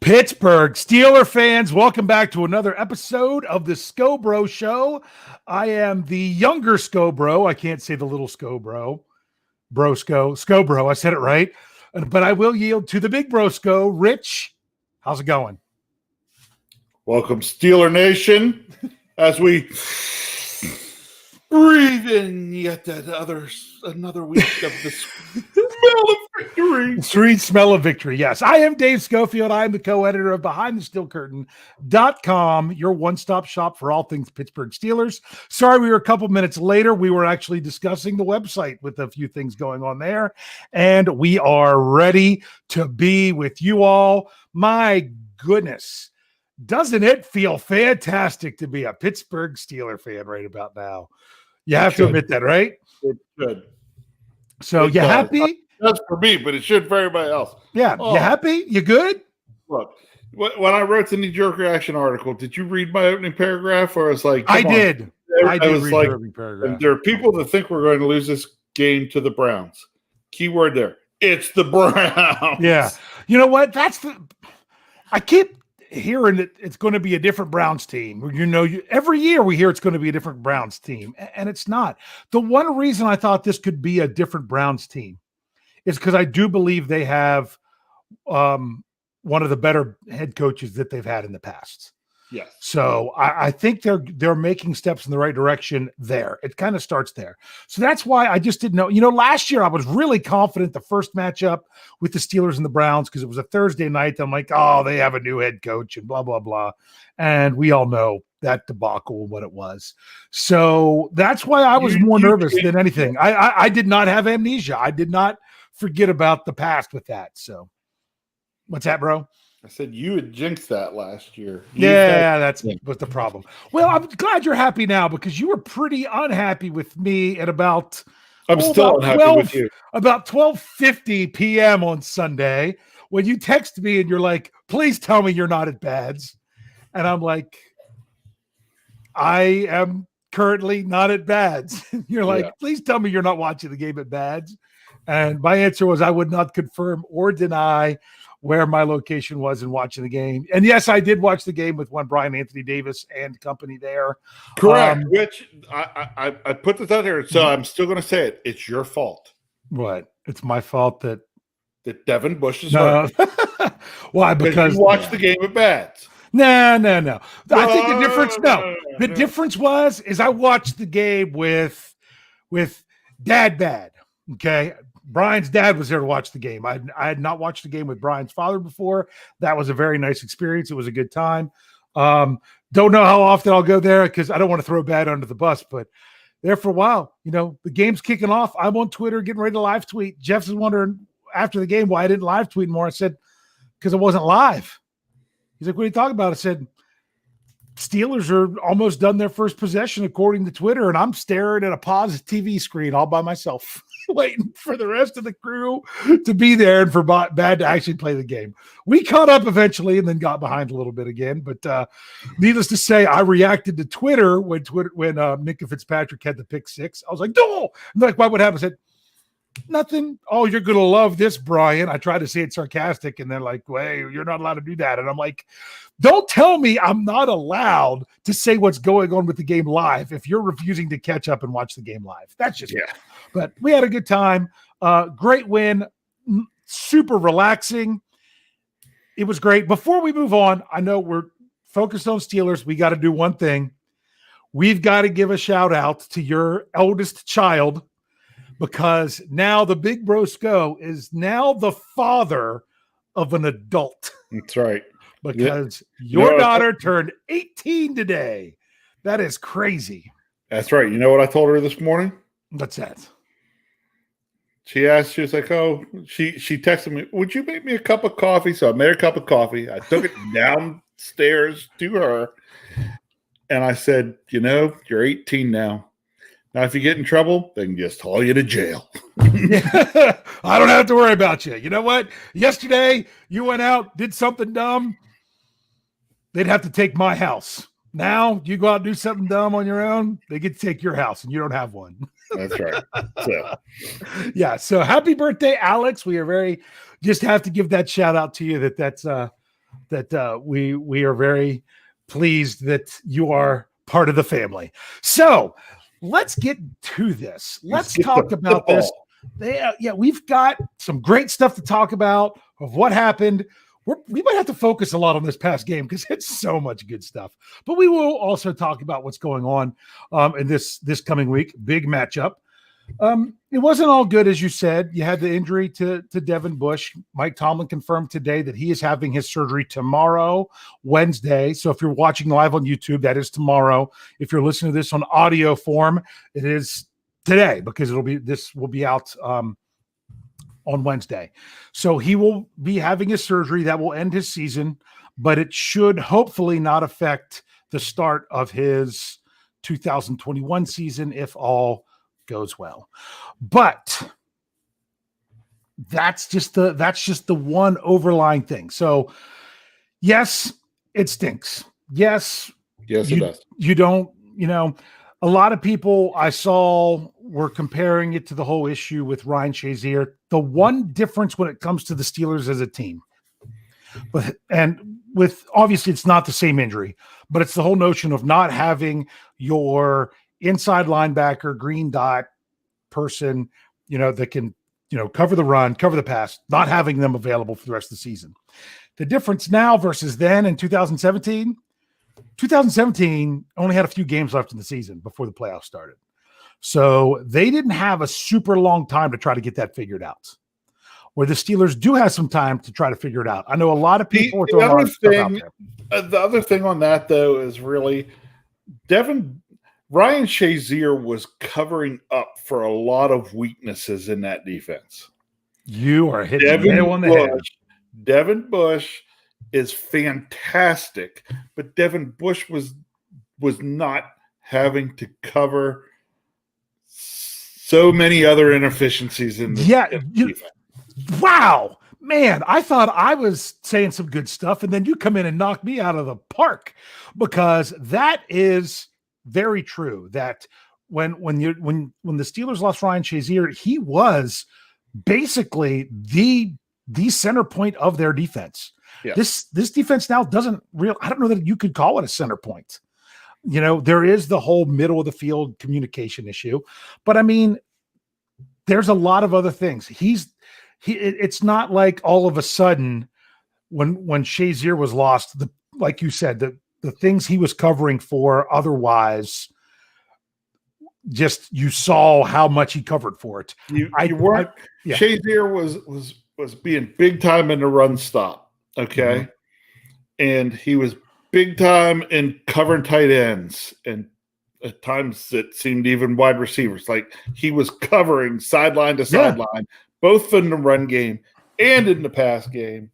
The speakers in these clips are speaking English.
Pittsburgh Steeler fans, welcome back to another episode of the Scho Bro Show. I am the younger Scho Bro. I can't say the little Scho Bro. Scho Bro. I said it right. But I will yield to the Big Bro Scho. Rich, how's it going? Welcome, Steeler Nation, as we breathe in yet another week of the smell of victory. Sweet smell of victory, yes. I am Dave Schofield. I am the co-editor of BehindTheSteelCurtain.com, your one-stop shop for all things Pittsburgh Steelers. Sorry we were a couple minutes later. We were actually discussing the website with a few things going on there, and we are ready to be with you all. My goodness. Doesn't it feel fantastic to be a Pittsburgh Steeler fan right about now? You have to admit that, right? It should. So you happy? That's for me, but it should for everybody else. Yeah. You happy? You good? Look, when I wrote the knee-jerk reaction article, did you read my opening paragraph? Or it's like, I did. I did read like, your opening paragraph. There are people that think we're going to lose this game to the Browns. Keyword there. It's the Browns. Yeah. You know what? I keep hearing that it's going to be a different Browns team. Every year we hear it's going to be a different Browns team, and it's not. The one reason I thought this could be a different Browns team is because I do believe they have one of the better head coaches that they've had in the past. Yes. So I think they're making steps in the right direction there. It kind of starts there. So that's why I just didn't know. Last year I was really confident the first matchup with the Steelers and the Browns because it was a Thursday night. I'm like, oh, they have a new head coach and blah, blah, blah. And we all know that debacle and what it was. So that's why I was more nervous than anything. I did not have amnesia. I did not forget about the past with that. So what's that, bro? I said you had jinxed that last year. That's was the problem. Well, I'm glad you're happy now because you were pretty unhappy with me at about still unhappy with you. About 12:50 p.m. on Sunday when you text me and you're like, please tell me you're not at Bads. And I'm like, I am currently not at Bads. You're like, please tell me you're not watching the game at Bads. And my answer was I would not confirm or deny where my location was in watching the game. And yes, I did watch the game with one Brian Anthony Davis and company there. Correct. Which I put this out there, so I'm still going to say it. It's your fault. What? It's my fault that Devin Bush is hurt. Why? Because you watched the game at Bats. No. I think the difference. The difference is I watched the game with Dad Bad. Okay. Brian's dad was there to watch the game. I had not watched the game with Brian's father before. That was a very nice experience. It was a good time. Don't know how often I'll go there because I don't want to throw Bad under the bus, but there for a while, the game's kicking off. I'm on Twitter getting ready to live tweet. Jeff's is wondering after the game why I didn't live tweet more. I said, because I wasn't live. He's like, what are you talking about? I said, Steelers are almost done their first possession according to Twitter, and I'm staring at a paused TV screen all by myself, waiting for the rest of the crew to be there and for Bad to actually play the game. We caught up eventually and then got behind a little bit again, but needless to say, I reacted to Twitter when Minka Fitzpatrick had the pick six. I was like, no! I'm like, what would happen? I said, nothing. Oh, you're going to love this, Brian. I tried to say it sarcastic, and they're like, hey, you're not allowed to do that. And I'm like, don't tell me I'm not allowed to say what's going on with the game live if you're refusing to catch up and watch the game live. That's just me. But we had a good time. Great win. Super relaxing. It was great. Before we move on, I know we're focused on Steelers. We got to do one thing. We've got to give a shout out to your eldest child because now the Big Bro Scho is now the father of an adult. That's right. Because your daughter turned 18 today. That is crazy. That's right. You know what I told her this morning? What's that? She was like, oh, she texted me, would you make me a cup of coffee? So I made her a cup of coffee. I took it downstairs to her. And I said, you're 18 now. Now, if you get in trouble, they can just haul you to jail. I don't have to worry about you. You know what? Yesterday, you went out, did something dumb. They'd have to take my house. Now, you go out and do something dumb on your own, they get to take your house, and you don't have one. That's right. So happy birthday, Alex. We are just have to give that shout out to you that's that we are very pleased that you are part of the family. So let's get to this. Let's talk about this. We've got some great stuff to talk about of what happened. We might have to focus a lot on this past game because it's so much good stuff. But we will also talk about what's going on in this coming week. Big matchup. It wasn't all good, as you said. You had the injury to Devin Bush. Mike Tomlin confirmed today that he is having his surgery tomorrow, Wednesday. So if you're watching live on YouTube, that is tomorrow. If you're listening to this on audio form, it is today because this will be out on Wednesday. So he will be having his surgery that will end his season, but it should hopefully not affect the start of his 2021 season if all goes well. But that's just the one overlying thing. So yes, it stinks. Yes, it does. You don't, a lot of people I saw were comparing it to the whole issue with Ryan Shazier. The one difference when it comes to the Steelers as a team, obviously it's not the same injury, but it's the whole notion of not having your inside linebacker, green dot person, that can, cover the run, cover the pass, not having them available for the rest of the season. The difference now versus then in 2017 only had a few games left in the season before the playoffs started. So they didn't have a super long time to try to get that figured out. Where the Steelers do have some time to try to figure it out. I know a lot of people are throwing a lot of stuff out there. The other thing on that, though, is really Ryan Shazier was covering up for a lot of weaknesses in that defense. You are hitting the nail on the head. Devin Bush is fantastic, but Devin Bush was not having to cover so many other inefficiencies in the defense. Wow, man, I thought I was saying some good stuff, and then you come in and knock me out of the park, because that is very true. That when the Steelers lost Ryan Shazier, he was basically the center point of their defense. Yeah. This defense now I don't know that you could call it a center point. There is the whole middle of the field communication issue, but I mean, there's a lot of other things. It's not like all of a sudden when Shazier was lost, like you said, the things he was covering for otherwise, just you saw how much he covered for it. Shazier was being big time in the run stop, okay? Mm-hmm. And he was big time in covering tight ends, and at times it seemed even wide receivers. Like he was covering sideline to sideline, both in the run game and in the pass game.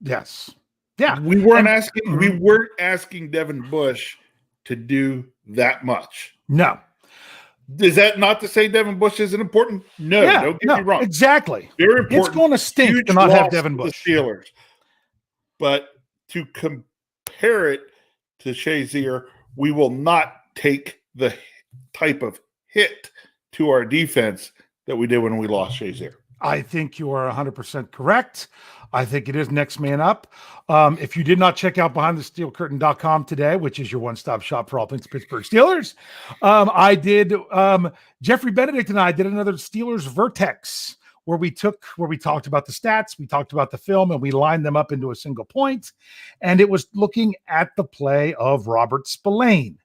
Yes. Yeah. We weren't asking Devin Bush to do that much. No. Is that not to say Devin Bush isn't important? No, don't get me wrong. Exactly. Very important. It's going to stink to not have Devin Bush. The Steelers. But to compare it to Shazier, we will not take the type of hit to our defense that we did when we lost Shazier. I think you are 100% correct. I think it is next man up. If you did not check out BehindTheSteelCurtain.com today, which is your one-stop shop for all things Pittsburgh Steelers, Jeffrey Benedict and I did another Steelers Vertex where we talked about the stats, we talked about the film, and we lined them up into a single point. And it was looking at the play of Robert Spillane.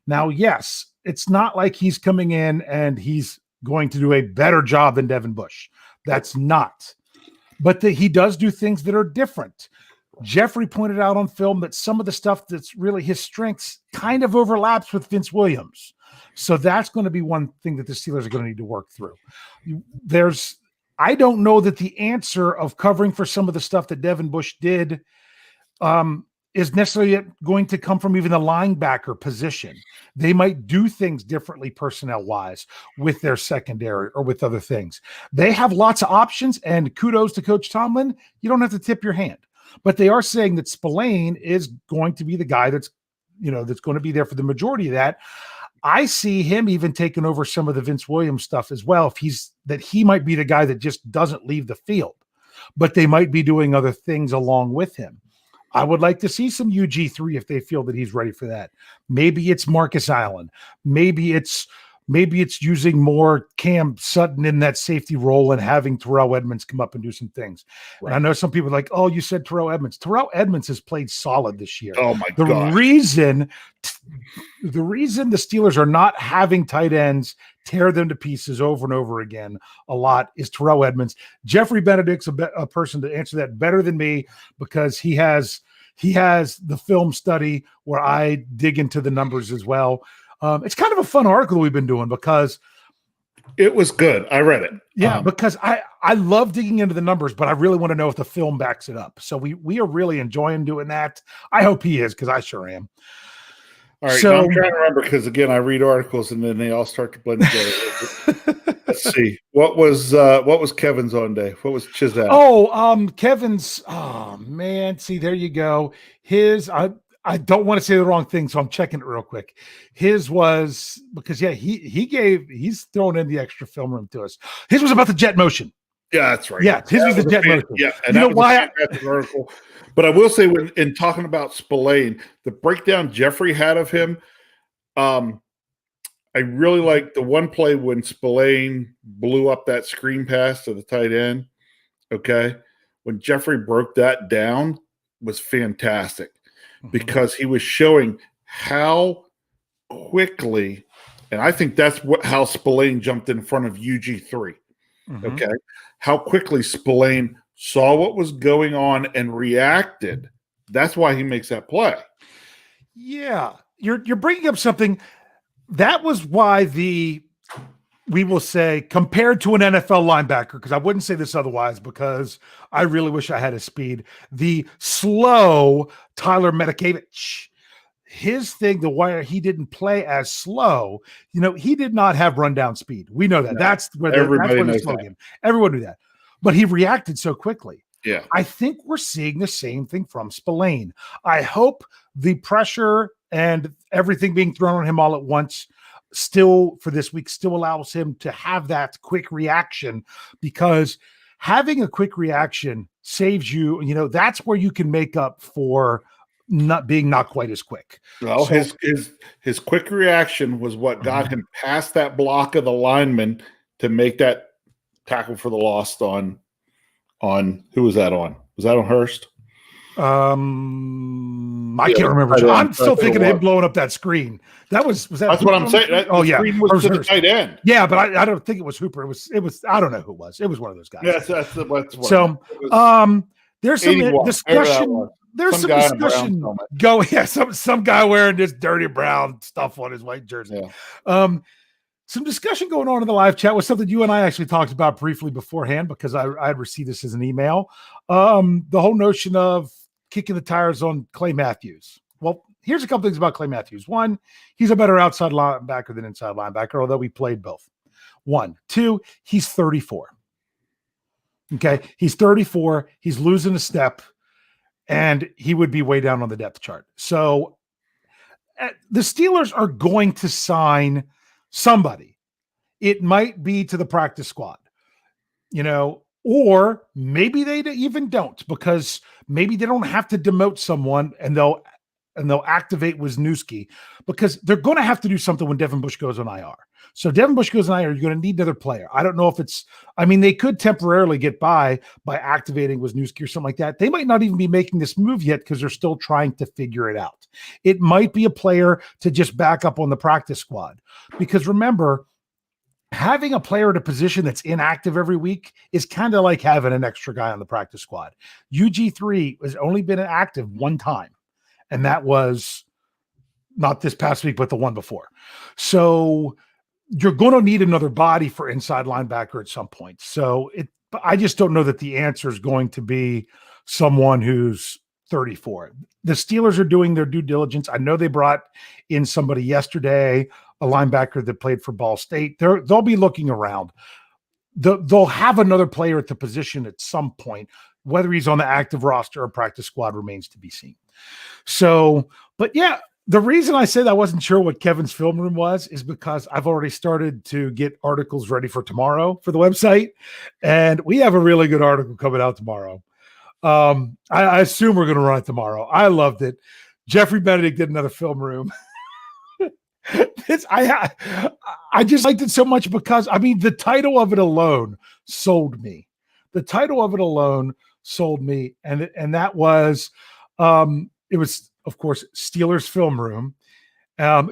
Now, yes, it's not like he's coming in and he's going to do a better job than Devin Bush. That's not. But he does do things that are different. Jeffrey pointed out on film that some of the stuff that's really his strengths kind of overlaps with Vince Williams. So that's going to be one thing that the Steelers are going to need to work through. I don't know that the answer of covering for some of the stuff that Devin Bush did is necessarily going to come from even the linebacker position. They might do things differently personnel-wise with their secondary or with other things. They have lots of options, and kudos to Coach Tomlin. You don't have to tip your hand. But they are saying that Spillane is going to be the guy that's going to be there for the majority of that. I see him even taking over some of the Vince Williams stuff as well. He might be the guy that just doesn't leave the field. but they might be doing other things along with him. I would like to see some UG3 if they feel that he's ready for that. Maybe it's Marcus Allen. Maybe it's using more Cam Sutton in that safety role and having Terrell Edmonds come up and do some things. Right. And I know some people are like, oh, you said Terrell Edmonds. Terrell Edmonds has played solid this year. Oh, my God. God. The reason the Steelers are not having tight ends tear them to pieces over and over again a lot is Terrell Edmonds. Jeffrey Benedict's a person to answer that better than me because he has the film study where I dig into the numbers as well. It's kind of a fun article we've been doing because it was good. I read it. Yeah, because I love digging into the numbers, but I really want to know if the film backs it up. So we are really enjoying doing that. I hope he is because I sure am. All right, so, I'm trying to remember because again, I read articles and then they all start to blend together. Let's see. What was Kevin's on day? What was Chizak? Oh, Kevin's. Oh man, see there you go. His. I don't want to say the wrong thing, so I'm checking it real quick. His was because he's throwing in the extra film room to us. His was about the jet motion. Yeah, that's right. Yeah, his was the jet motion. Yeah, and you know why? Article. But I will say, when in talking about Spillane, the breakdown Jeffrey had of him, I really liked the one play when Spillane blew up that screen pass to the tight end. Okay, when Jeffrey broke that down, was fantastic because he was showing how quickly, and I think that's how Spillane jumped in front of UG3. Okay, how quickly Spillane saw what was going on and reacted. That's why he makes that play. Yeah, you're bringing up something. That was why we will say, compared to an NFL linebacker, because I wouldn't say this otherwise, because I really wish I had his speed. The slow Tyler Medikevich, his thing, the wire he didn't play as slow. He did not have rundown speed. We know that. No, that's where the slogan. Everyone knew that. But he reacted so quickly. Yeah. I think we're seeing the same thing from Spillane. I hope the pressure and everything being thrown on him all at once still for this week still allows him to have that quick reaction, because having a quick reaction saves you. That's where you can make up for not quite as quick. Well, so, his quick reaction was what got him past that block of the lineman to make that tackle for the loss on who was that on? Was that on Hurst? I can't remember. I'm still thinking of him blowing up that screen. That's what I'm saying. Screen was to the tight end. Yeah, but I don't think it was Hooper. It was I don't know who it was. It was one of those guys. Yes, that's what. So there's some discussion. There's some discussion going. Yeah, some guy wearing this dirty brown stuff on his white jersey. Yeah. Some discussion going on in the live chat was something you and I actually talked about briefly beforehand, because I had received this as an email. The whole notion of kicking the tires on Clay Matthews. Well, here's a couple things about Clay Matthews. One, he's a better outside linebacker than inside linebacker, although we played both. 1, 2, he's 34. Okay, he's 34. He's losing a step, and he would be way down on the depth chart. So the Steelers are going to sign somebody. It might be to the practice squad, or maybe they even don't, because maybe they don't have to demote someone and they'll activate Wisniewski, because they're going to have to do something when Devin Bush goes on IR. So Devin Bush goes on IR, you're going to need another player. I don't know if they could temporarily get by activating Wisniewski or something like that. They might not even be making this move yet because they're still trying to figure it out. It might be a player to just back up on the practice squad, because remember, having a player at a position that's inactive every week is kind of like having an extra guy on the practice squad. UG3 has only been active one time, and that was not this past week, but the one before. So you're going to need another body for inside linebacker at some point. So I just don't know that the answer is going to be someone who's 34. The Steelers are doing their due diligence. I know they brought in somebody yesterday, a linebacker that played for Ball State. They'll be looking around. They'll have another player at the position at some point. Whether he's on the active roster or practice squad remains to be seen. So, but yeah, The reason I said I wasn't sure what Kevin's film room was is because I've already started to get articles ready for tomorrow for the website, and we have a really good article coming out tomorrow. I assume we're going to run it tomorrow. I loved it. Jeffrey Benedict did another film room. I just liked it so much because, I mean, the title of it alone sold me. The title of it alone sold me, and that was it was, of course, Steelers Film Room.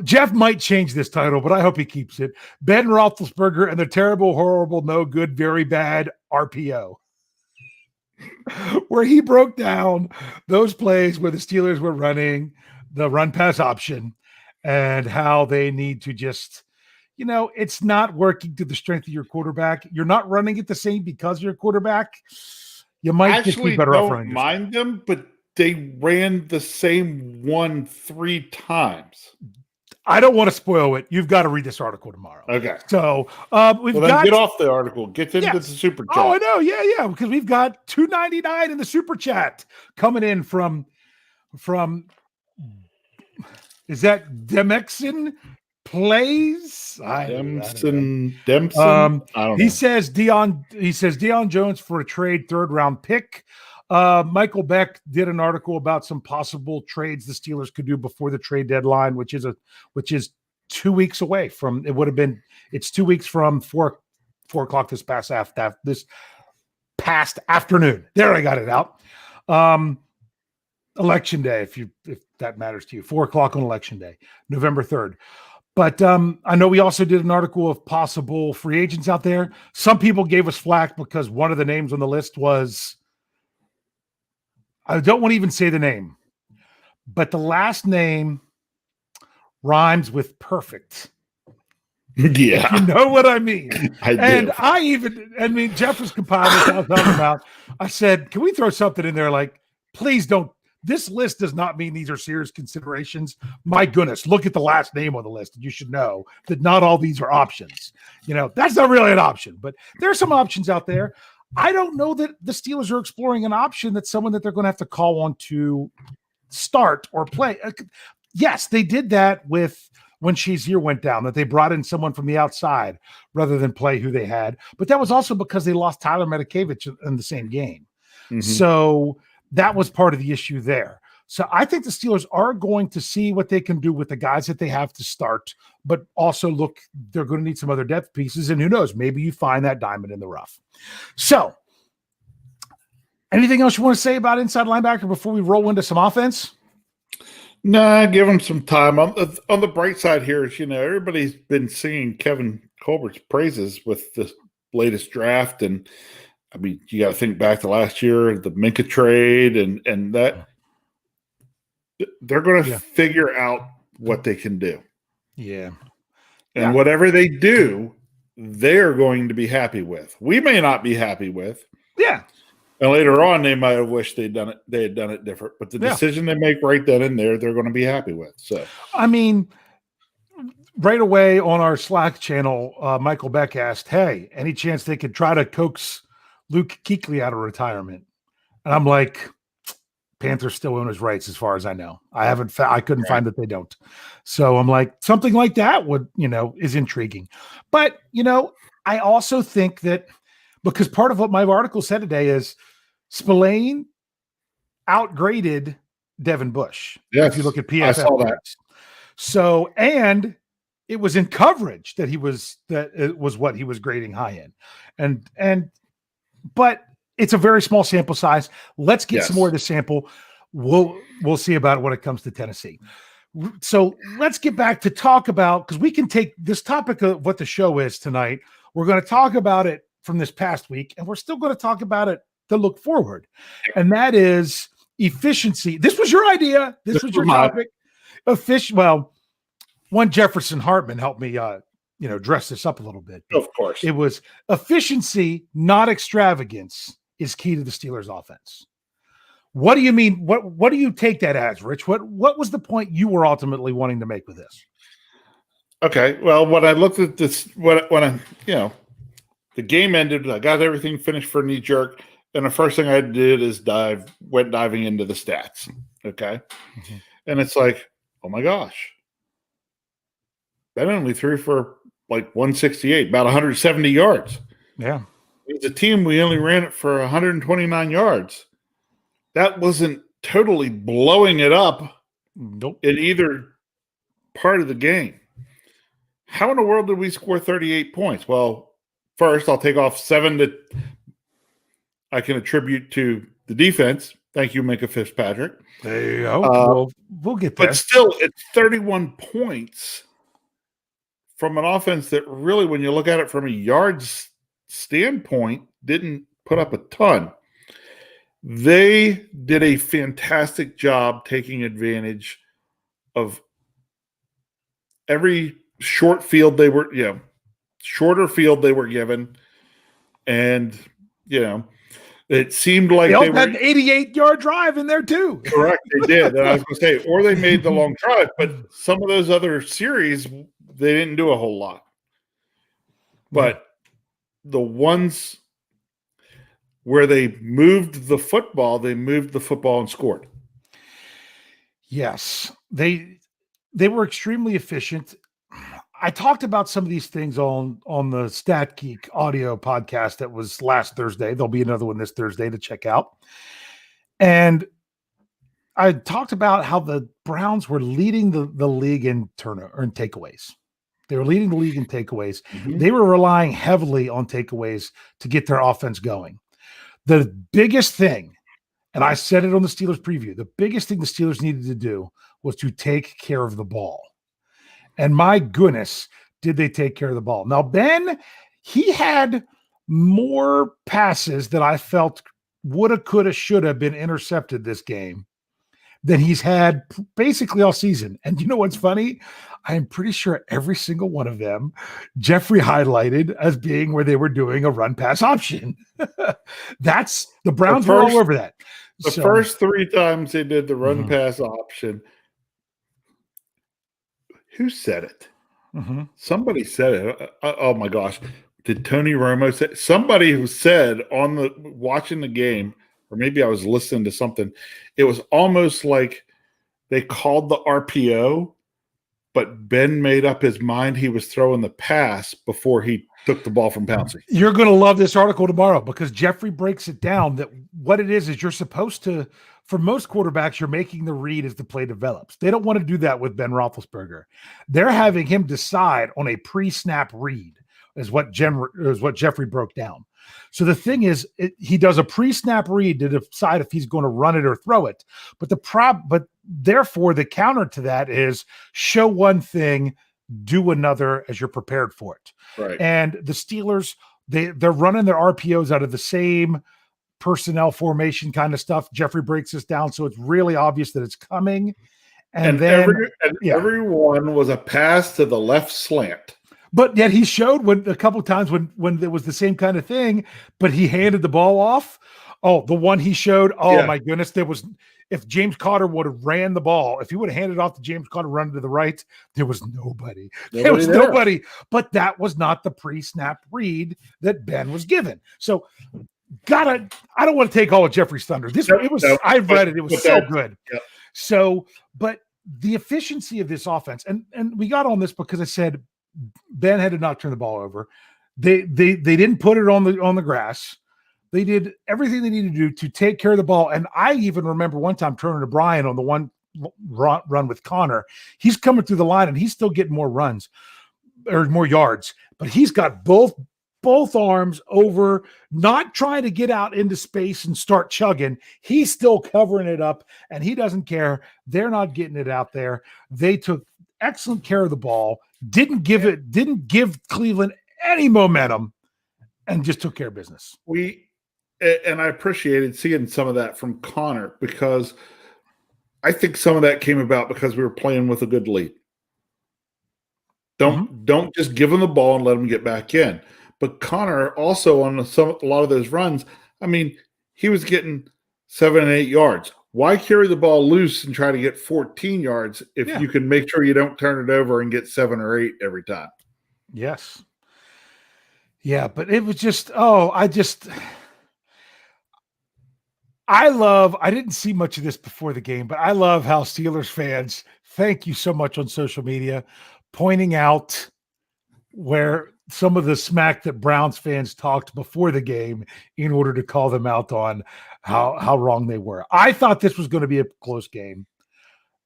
Jeff might change this title, but I hope he keeps it. Ben Roethlisberger and the terrible, horrible, no good, very bad RPO, where he broke down those plays where the Steelers were running the run pass option and how they need to just, it's not working to the strength of your quarterback. You're not running it the same because you're a quarterback. You might just be better off running. Mind them, but they ran the same one 3 times. I don't want to spoil it. You've got to read this article tomorrow. Okay. So get off the article. Get into the super chat. Oh, I know. Yeah. Because we've got $2.99 in the super chat coming in from is that Demexon Plays? Dempson. I don't know. He says Deion Jones for a trade, 3rd round pick. Michael Beck did an article about some possible trades the Steelers could do before the trade deadline, which is 2 weeks away from. It's 2 weeks from 4 o'clock this past afternoon. There, I got it out. Election day, if that matters to you, 4 o'clock on election day, November 3rd. But I know we also did an article of possible free agents out there. Some people gave us flack because one of the names on the list was, I don't want to even say the name, but the last name rhymes with perfect. Yeah. If you know what I mean. I do. Jeff was compiling this. I was talking about. I said, can we throw something in there like, please don't. This list does not mean these are serious considerations. My goodness, look at the last name on the list. You should know that not all these are options. That's not really an option, but there are some options out there. I don't know that the Steelers are exploring an option that's someone that they're going to have to call on to start or play. Yes, they did that with when Shazier went down, that they brought in someone from the outside rather than play who they had. But that was also because they lost Tyler Medikevich in the same game. Mm-hmm. So that was part of the issue there. So I think the Steelers are going to see what they can do with the guys that they have to start, but also look, they're going to need some other depth pieces. And who knows, maybe you find that diamond in the rough. So anything else you want to say about inside linebacker before we roll into some offense? Nah, give them some time. On the bright side here is, everybody's been singing Kevin Colbert's praises with the latest draft. And you got to think back to last year, the Minka trade, and that they're going to figure out what they can do. Yeah. And whatever they do, they're going to be happy with. We may not be happy with. Yeah. And later on, they might have wished they had done it different. But the decision they make right then and there, they're going to be happy with. So, right away on our Slack channel, Michael Beck asked, "Hey, any chance they could try to coax Luke Kuechly out of retirement?" And I'm like, Panthers still own his rights, as far as I know. I couldn't find that they don't. So I'm like, something like that would, is intriguing. But, I also think that because part of what my article said today is Spillane outgraded Devin Bush. Yes, if you look at PFF. I saw that. So, and it was in coverage that it was what he was grading high in. But it's a very small sample size. Let's get some more of the sample. We'll see about it when it comes to Tennessee. So let's get back to talk about, because we can take this topic of what the show is tonight. We're going to talk about it from this past week, and we're still going to talk about it to look forward. And that is efficiency. This was your idea. This was your topic. Well, one Jefferson Hartman helped me dress this up a little bit. Of course. It was efficiency, not extravagance, is key to the Steelers offense. What do you mean? What do you take that as, Rich? What was the point you were ultimately wanting to make with this? Okay. Well, when I looked at this, the game ended, I got everything finished for knee jerk, and the first thing I did is went diving into the stats. Okay. Mm-hmm. And it's like, oh my gosh. Ben only threw for like 168, about 170 yards. Yeah. As a team, we only ran it for 129 yards. That wasn't totally blowing it up Nope. in either part of the game. How in the world did we score 38 points? Well, first, I'll take off 7 that I can attribute to the defense. Thank you, Minka Fitzpatrick. There you go. We'll get there. But still, it's 31 points from an offense that really, when you look at it from a yards standpoint, didn't put up a ton. They did a fantastic job taking advantage of every shorter field they were given. And, it seemed like they had an 88-yard drive in there too. Correct, they did. And I was going to say, or they made the long drive, but some of those other series, they didn't do a whole lot. But the ones where they moved the football and scored. Yes, they were extremely efficient. I talked about some of these things on the Stat Geek audio podcast that was last Thursday. There'll be another one this Thursday to check out. And I talked about how the Browns were leading the league in turnover and takeaways. They were leading the league in takeaways. Mm-hmm. They were relying heavily on takeaways to get their offense going. The biggest thing, and I said it on the Steelers preview, the biggest thing the Steelers needed to do was to take care of the ball. And my goodness, did they take care of the ball. Now, Ben, he had more passes that I felt woulda, coulda, shoulda been intercepted this game than he's had basically all season. And you know what's funny? I'm pretty sure every single one of them, Jeffrey highlighted as being where they were doing a run pass option. That's the Browns were all over that. The first 3 times they did the run pass option. Who said it? Mm-hmm. Somebody said it. Oh my gosh. Did Tony Romo say somebody who said watching the game, or maybe I was listening to something, it was almost like they called the RPO, but Ben made up his mind he was throwing the pass before he took the ball from Pouncey. You're going to love this article tomorrow because Jeffrey breaks it down that what it is you're supposed to, for most quarterbacks, you're making the read as the play develops. They don't want to do that with Ben Roethlisberger. They're having him decide on a pre-snap read is what Jeffrey broke down. So the thing is, he does a pre-snap read to decide if he's going to run it or throw it. But therefore the counter to that is show one thing, do another as you're prepared for it. Right. And the Steelers, they're running their RPOs out of the same personnel formation kind of stuff. Jeffrey breaks this down, so it's really obvious that it's coming. And then everyone was a pass to the left slant. But yet he showed a couple of times when there was the same kind of thing, but he handed the ball off. Oh, the one he showed, my goodness, if James Conner would have ran the ball, if he would have handed off to James Conner running to the right, there was nobody. There was nobody. But that was not the pre-snap read that Ben was given. So I don't want to take all of Jeffrey's thunder. I read it. It was so good. Yep. So, but the efficiency of this offense, and we got on this because I said Ben had to not turn the ball over. They didn't put it on the grass. They did everything they needed to do to take care of the ball. And I even remember one time turning to Brian on the one run with Connor. He's coming through the line and he's still getting more runs or more yards, but he's got both arms over, not trying to get out into space and start chugging. He's still covering it up and he doesn't care. They're not getting it out there. They took excellent care of the ball, didn't give Cleveland any momentum, and just took care of business. And I appreciated seeing some of that from Connor because I think some of that came about because we were playing with a good lead. Don't just give him the ball and let him get back in. But Connor also on a lot of those runs, I mean, he was getting 7 and 8 yards. Why carry the ball loose and try to get 14 yards if you can make sure you don't turn it over and get 7 or 8 every time? Yes. Yeah, but it was just, I didn't see much of this before the game, but I love how Steelers fans, thank you so much on social media, pointing out where some of the smack that Browns fans talked before the game in order to call them out on how wrong they were. I thought this was going to be a close game.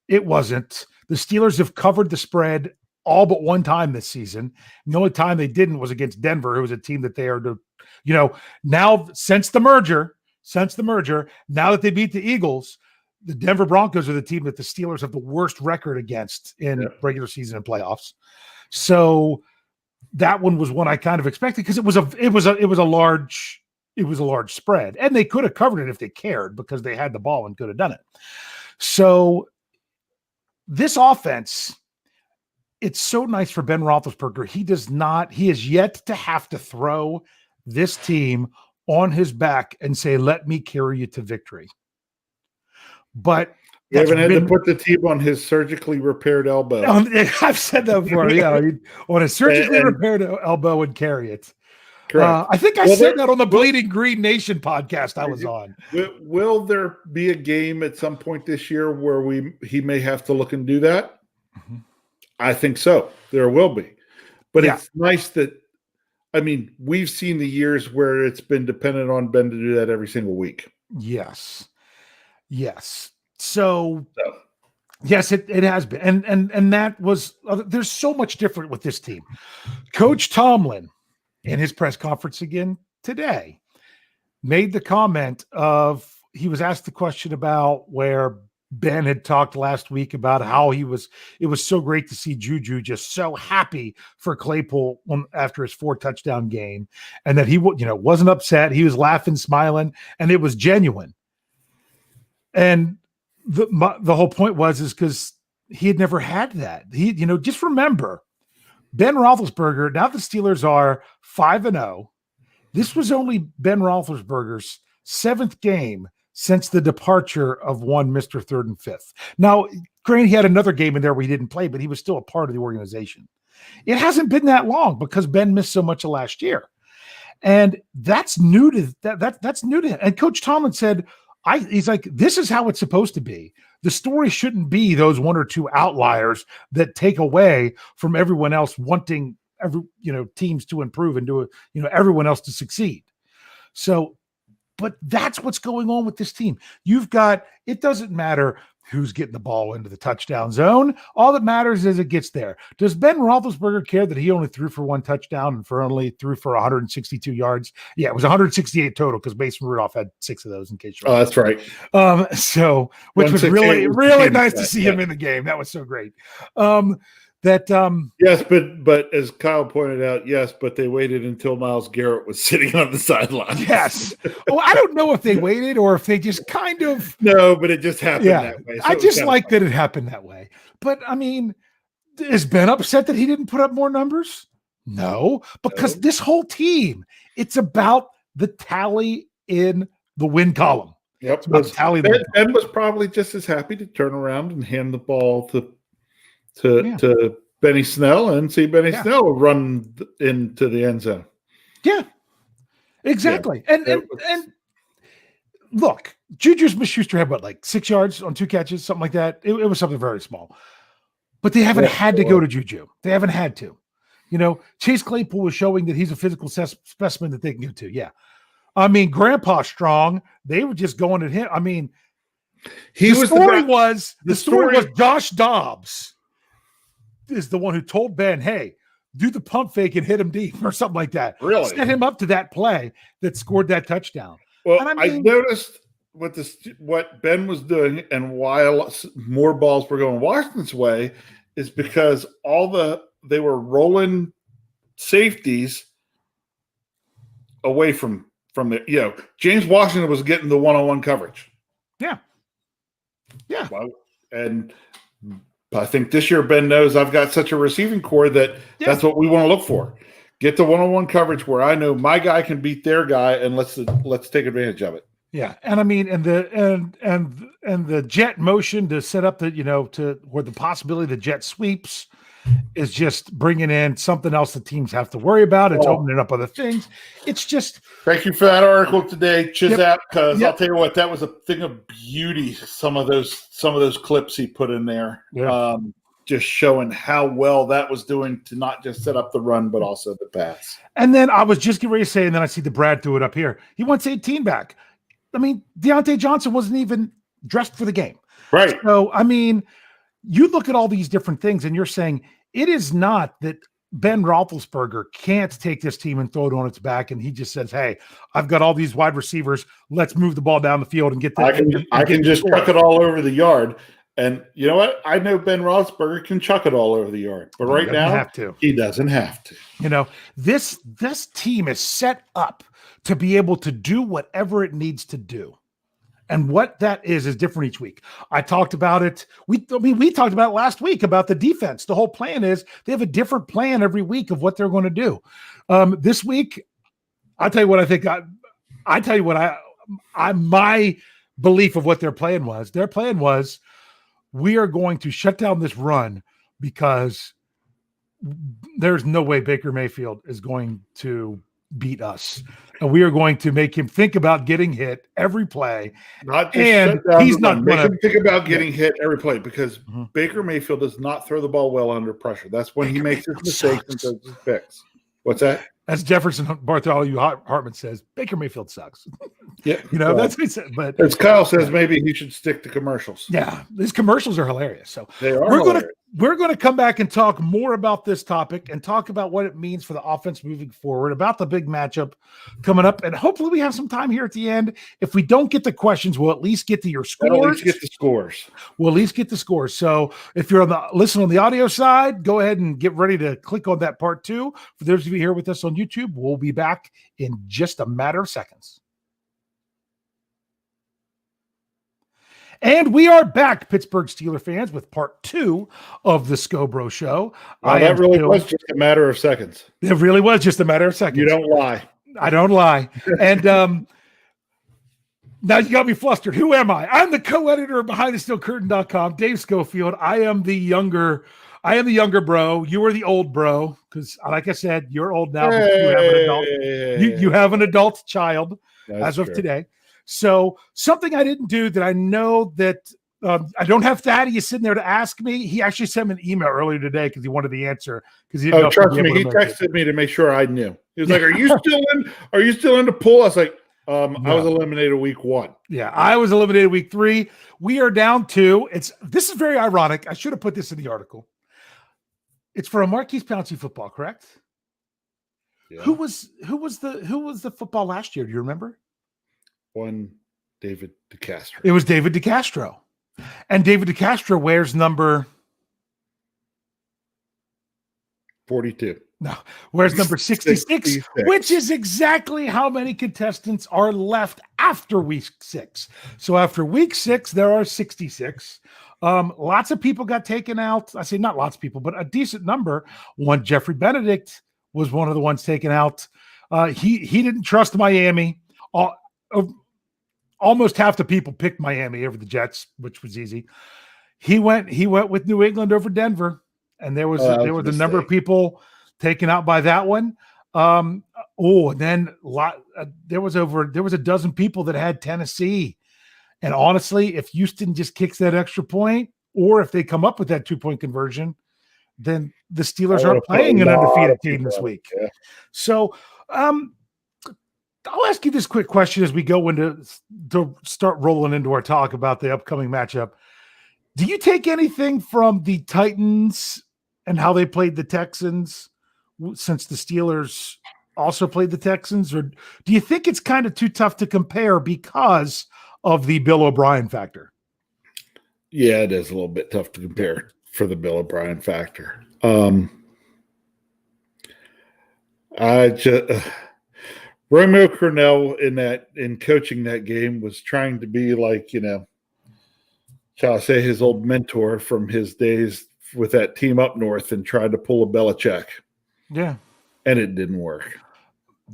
It wasn't. The Steelers have covered the spread all but one time this season. The only time they didn't was against Denver, who was a team that they are to, now since the merger, now that they beat the Eagles, the Denver Broncos are the team that the Steelers have the worst record against in regular season and playoffs. So that one was one I kind of expected because it was a large spread, and they could have covered it if they cared because they had the ball and could have done it. So this offense, it's so nice for Ben Roethlisberger. He is yet to have to throw this team on his back and say, let me carry you to victory. But you haven't had to put the team on his surgically repaired elbow. I've said that before. On a surgically repaired elbow and carry it. Correct. I think I said that on the Bleeding Green Nation podcast I was on. Will there be a game at some point this year where he may have to look and do that? Mm-hmm. I think so. There will be. But it's nice that, we've seen the years where it's been dependent on Ben to do that every single week. Yes. So yes, it has been. And that was, there's so much different with this team. Coach Tomlin, in his press conference again today, made the comment he was asked the question about where Ben had talked last week about how it was so great to see Juju just so happy for Claypool after his 4-touchdown game, and that he wasn't upset. He was laughing, smiling, and it was genuine. And the whole point was because he had never had that. Just remember, Ben Roethlisberger, now the Steelers are 5-0. This was only Ben Roethlisberger's 7th game since the departure of one Mr. 3rd and 5th. Now, granted, he had another game in there where he didn't play, but he was still a part of the organization. It hasn't been that long because Ben missed so much of last year. And that's new to that's new to him. And Coach Tomlin said, he's like, this is how it's supposed to be. The story shouldn't be those one or two outliers that take away from everyone else wanting teams to improve and everyone else to succeed. So, but that's what's going on with this team. It doesn't matter who's getting the ball into the touchdown zone. All that matters is it gets there. Does Ben Roethlisberger care that he only threw for 1 touchdown and only threw for 162 yards? Yeah, it was 168 total because Mason Rudolph had 6 of those in case you're that's right. Which was really, really nice to see him in the game. That was so great. Yes, but as Kyle pointed out, but they waited until Myles Garrett was sitting on the sideline. Yes. Well, I don't know if they waited or if they just kind of but it just happened that way. So I just like that it happened that way. But is Ben upset that he didn't put up more numbers? No, because this whole team, it's about the tally in the win column. Yep. Ben was probably just as happy to turn around and hand the ball to Benny Snell and see Benny Snell run into the end zone. Yeah, exactly. Yeah. And look, Juju Smith-Schuster had 6 yards on 2 catches, something like that. It was something very small. But they haven't had to go to Juju. They haven't had to. Chase Claypool was showing that he's a physical specimen that they can go to. Yeah. Grandpa Strong, they were just going at him. The story was Josh Dobbs is the one who told Ben, hey, do the pump fake and hit him deep or something like that. Really? Set him up to that play that scored that touchdown. Well, I noticed what Ben was doing and why more balls were going Washington's way is because they were rolling safeties away from the James Washington was getting the one-on-one coverage. Yeah. Yeah. Well, and I think this year Ben knows I've got such a receiving core that's what we want to look for. Get the one-on-one coverage where I know my guy can beat their guy, and let's take advantage of it. Yeah, and the jet motion to set up to where the possibility the jet sweeps is just bringing in something else the teams have to worry about. It's opening up other things. It's just. Thank you for that article today, Chizap, because I'll tell you what, that was a thing of beauty. Some of those clips he put in there, just showing how well that was doing to not just set up the run, but also the pass. And then I was just getting ready to say, and then I see the Brad threw it up here. He wants 18 back. I mean, Deontay Johnson wasn't even dressed for the game. Right. So, I mean, you look at all these different things and you're saying it is not that Ben Roethlisberger can't take this team and throw it on its back. And he just says, hey, I've got all these wide receivers. Let's move the ball down the field and get that. I can just chuck it all over the yard. And you know what? I know Ben Roethlisberger can chuck it all over the yard. But right now, he doesn't have to. You know, this team is set up to be able to do whatever it needs to do. And what that is different each week. I talked about it. We talked about it last week about the defense. The whole plan is they have a different plan every week of what they're going to do. This week, I'll tell you what I think. I tell you what my belief of what their plan was. Their plan was we are going to shut down this run because there's no way Baker Mayfield is going to beat us. And we are going to make him think about getting hit every play. He's not going to think about getting hit every play because Baker Mayfield does not throw the ball well under pressure. That's when he makes his mistakes and does his picks. What's that? As Jefferson Bartholomew Hartman says, Baker Mayfield sucks. Yeah, that's what he said. But as Kyle says, maybe he should stick to commercials. Yeah, these commercials are hilarious. So they are. We're going to come back and talk more about this topic and talk about what it means for the offense moving forward, about the big matchup coming up. And hopefully we have some time here at the end. If we don't get the questions, we'll at least get to your scores. We'll at least get the scores. So if you're listening on the audio side, go ahead and get ready to click on that part 2. For those of you here with us on YouTube, we'll be back in just a matter of seconds. And we are back, Pittsburgh Steelers fans, with part 2 of the Scho Bro Show. That really was just a matter of seconds. It really was just a matter of seconds. You don't lie. I don't lie. And now you got me flustered. Who am I? I'm the co-editor of BehindTheSteelCurtain.com, Dave Schofield. I am the younger bro. You are the old bro because, like I said, you're old now. But you have an adult. You have an adult child as of today. So something I didn't do that I know that I don't have Thaddeus sitting there to ask me. He actually sent me an email earlier today because he wanted the answer. Because he didn't know trust me, he texted me to make sure I knew. He was like, "Are you still in? Are you still in the pool?" I was like, no. I was eliminated week 1. Yeah, I was eliminated week 3. We are down 2. This is very ironic. I should have put this in the article. It's for a Marquise Pouncey football, correct? Yeah. Who was the football last year? Do you remember? One David DeCastro. It was David DeCastro. And David DeCastro wears number 42. No, wears number 66, which is exactly how many contestants are left after week 6. So after week 6, there are 66. Lots of people got taken out. I say not lots of people, but a decent number. One, Jeffrey Benedict was one of the ones taken out. He didn't trust Miami. Almost half the people picked Miami over the Jets, which was easy. He went with New England over Denver, and there was a number of people taken out by that one. And then there was a dozen people that had Tennessee. And honestly, if Houston just kicks that extra point, or if they come up with that 2-point conversion, then the Steelers aren't playing an undefeated team this week. Yeah. So, I'll ask you this quick question as we go to start rolling into our talk about the upcoming matchup. Do you take anything from the Titans and how they played the Texans since the Steelers also played the Texans? Or do you think it's kind of too tough to compare because of the Bill O'Brien factor? Yeah, it is a little bit tough to compare for the Bill O'Brien factor. Romeo Cornell in coaching that game was trying to be like, shall I say, his old mentor from his days with that team up north and tried to pull a Belichick. Yeah. And it didn't work.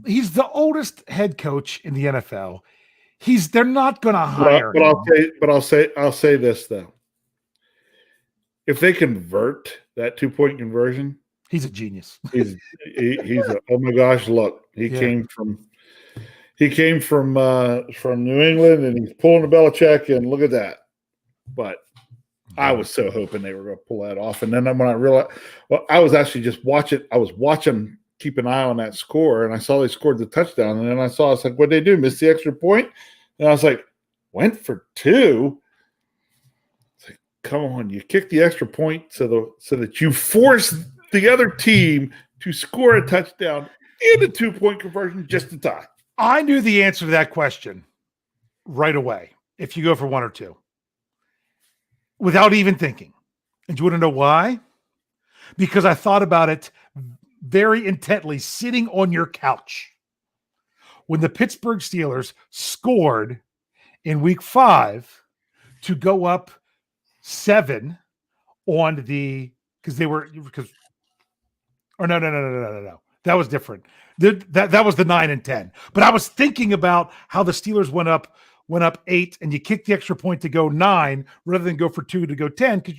He's the oldest head coach in the NFL. They're not going to hire him. I'll say this though. If they convert that 2-point conversion. He's a genius. He's a, oh my gosh, look. He came from New England, and he's pulling the Belichick, and look at that. But I was so hoping they were going to pull that off. And then when I realized, well, I was actually just watching. I was watching, keep an eye on that score, and I saw they scored the touchdown. And then I saw, it's like, what'd they do? Missed the extra point? And I was like, went for 2. It's like, come on, you kick the extra point so that you force the other team to score a touchdown in a 2-point conversion just to tie. I knew the answer to that question right away. If you go for 1 or 2. Without even thinking. And do you want to know why? Because I thought about it very intently sitting on your couch. When the Pittsburgh Steelers scored in week 5 to go up 7 on the, no. That was different. That was the 9 and 10. But I was thinking about how the Steelers went up 8, and you kick the extra point to go 9 rather than go for 2 to go 10, because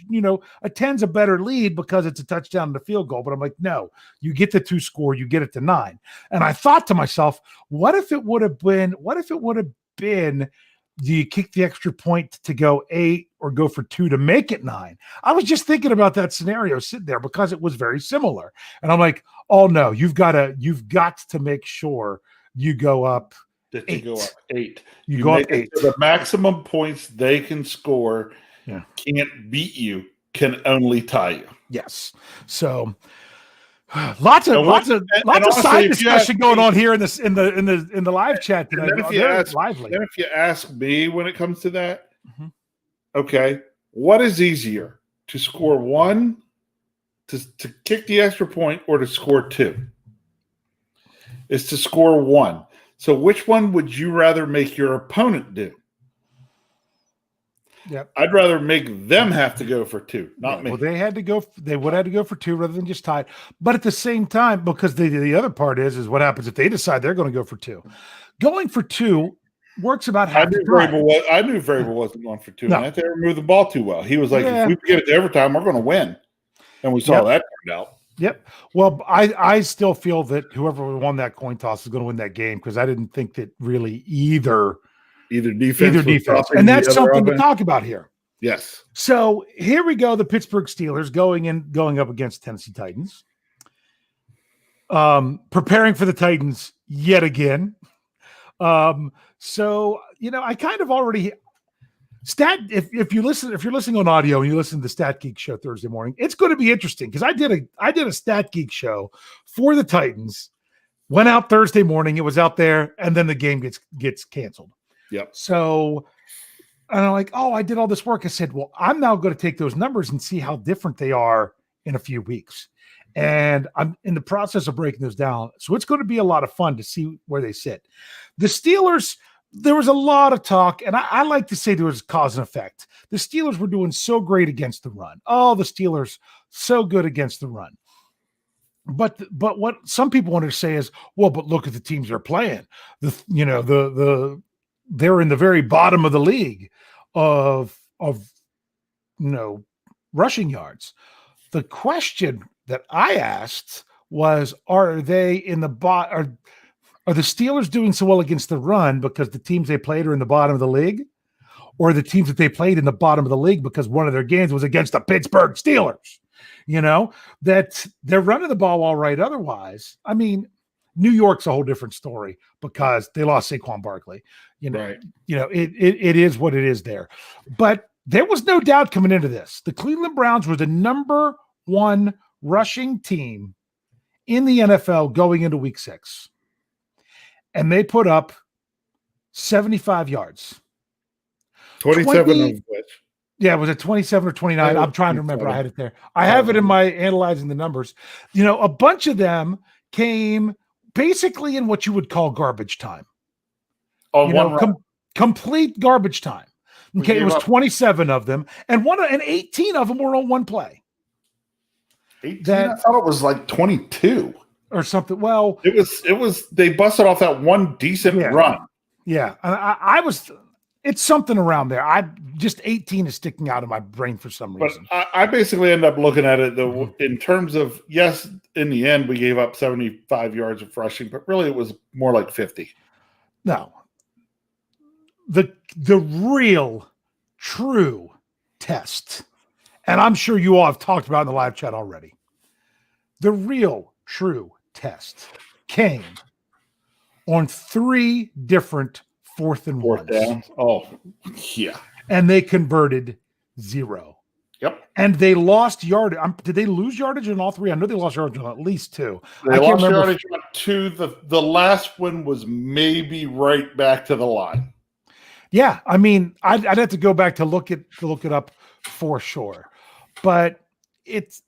a 10's a better lead because it's a touchdown and a field goal. But I'm like, no, you get the 2 score, you get it to 9. And I thought to myself, what if it would have been, do you kick the extra point to go 8 or go for 2 to make it 9? I was just thinking about that scenario sitting there because it was very similar. And I'm like, oh no, you've got to make sure you go up. That you go up 8. You go up 8. The maximum points they can score can't beat you, can only tie you. Yes. So lots of side discussion going on here in the live chat today. If you ask me when it comes to that, okay, what is easier, to score 1, to kick the extra point, or to score 2? It's to score 1. So which one would you rather make your opponent do? Yep. I'd rather make them have to go for 2, not me. Well, they would have to go for 2 rather than just tie. But at the same time, because the other part is what happens if they decide they're going to go for 2. Going for 2 works about half the time. I knew Vrabel wasn't going for 2. No. And they moved the ball too well. He was like, if we get it to overtime, we're going to win. And we saw that turned out. Yep. Well, I still feel that whoever won that coin toss is going to win that game, because I didn't think that really either defense. And that's something to talk about here. Yes. So here we go. The Pittsburgh Steelers going up against Tennessee Titans. Preparing for the Titans yet again. So, I kind of already if you're listening on audio and you listen to the Stat Geek show Thursday morning, it's going to be interesting, because I did a Stat Geek show for the Titans, went out Thursday morning, it was out there, and then the game gets canceled. Yep. So, and I'm like, oh, I did all this work. I said, well, I'm now going to take those numbers and see how different they are in a few weeks. And I'm in the process of breaking those down. So it's going to be a lot of fun to see where they sit. The Steelers, there was a lot of talk, and I like to say there was cause and effect. The Steelers were doing so great against the run. Oh, the Steelers, so good against the run. But what some people want to say is, well, but look at the teams they're playing. They're in the very bottom of the league of rushing yards. The question that I asked was, are they in the are the Steelers doing so well against the run because the teams they played are in the bottom of the league, or the teams that they played in the bottom of the league because one of their games was against the Pittsburgh Steelers? That they're running the ball all right. Otherwise, I mean, New York's a whole different story because they lost Saquon Barkley. Right. It is what it is there. But there was no doubt coming into this. The Cleveland Browns were the number 1 rushing team in the NFL going into week 6. And they put up 75 yards. 27 of which. Yeah, was it 27 or 29? I'm trying to remember. I had it there. I have it in my analyzing the numbers. A bunch of them came basically in what you would call garbage time. Complete garbage time. Okay, it was 27 of them, and 18 of them were on one play. 18? I thought it was like 22 or something. Well, it was. They busted off that one decent run. Yeah, I was. It's something around there. I just 18 is sticking out of my brain for some reason. But I basically end up looking at it though in terms of, yes, in the end we gave up 75 yards of rushing, but really it was more like 50. No. The real true test, and I'm sure you all have talked about in the live chat already. The real true test came on 3 different fourth downs. Oh, yeah. And they converted 0. Yep. And they lost yardage. Did they lose yardage in all 3? I know they lost yardage on at least 2. They lost yardage on 2. The last one was maybe right back to the line. Yeah, I mean, I'd have to go back to look it up for sure. But it's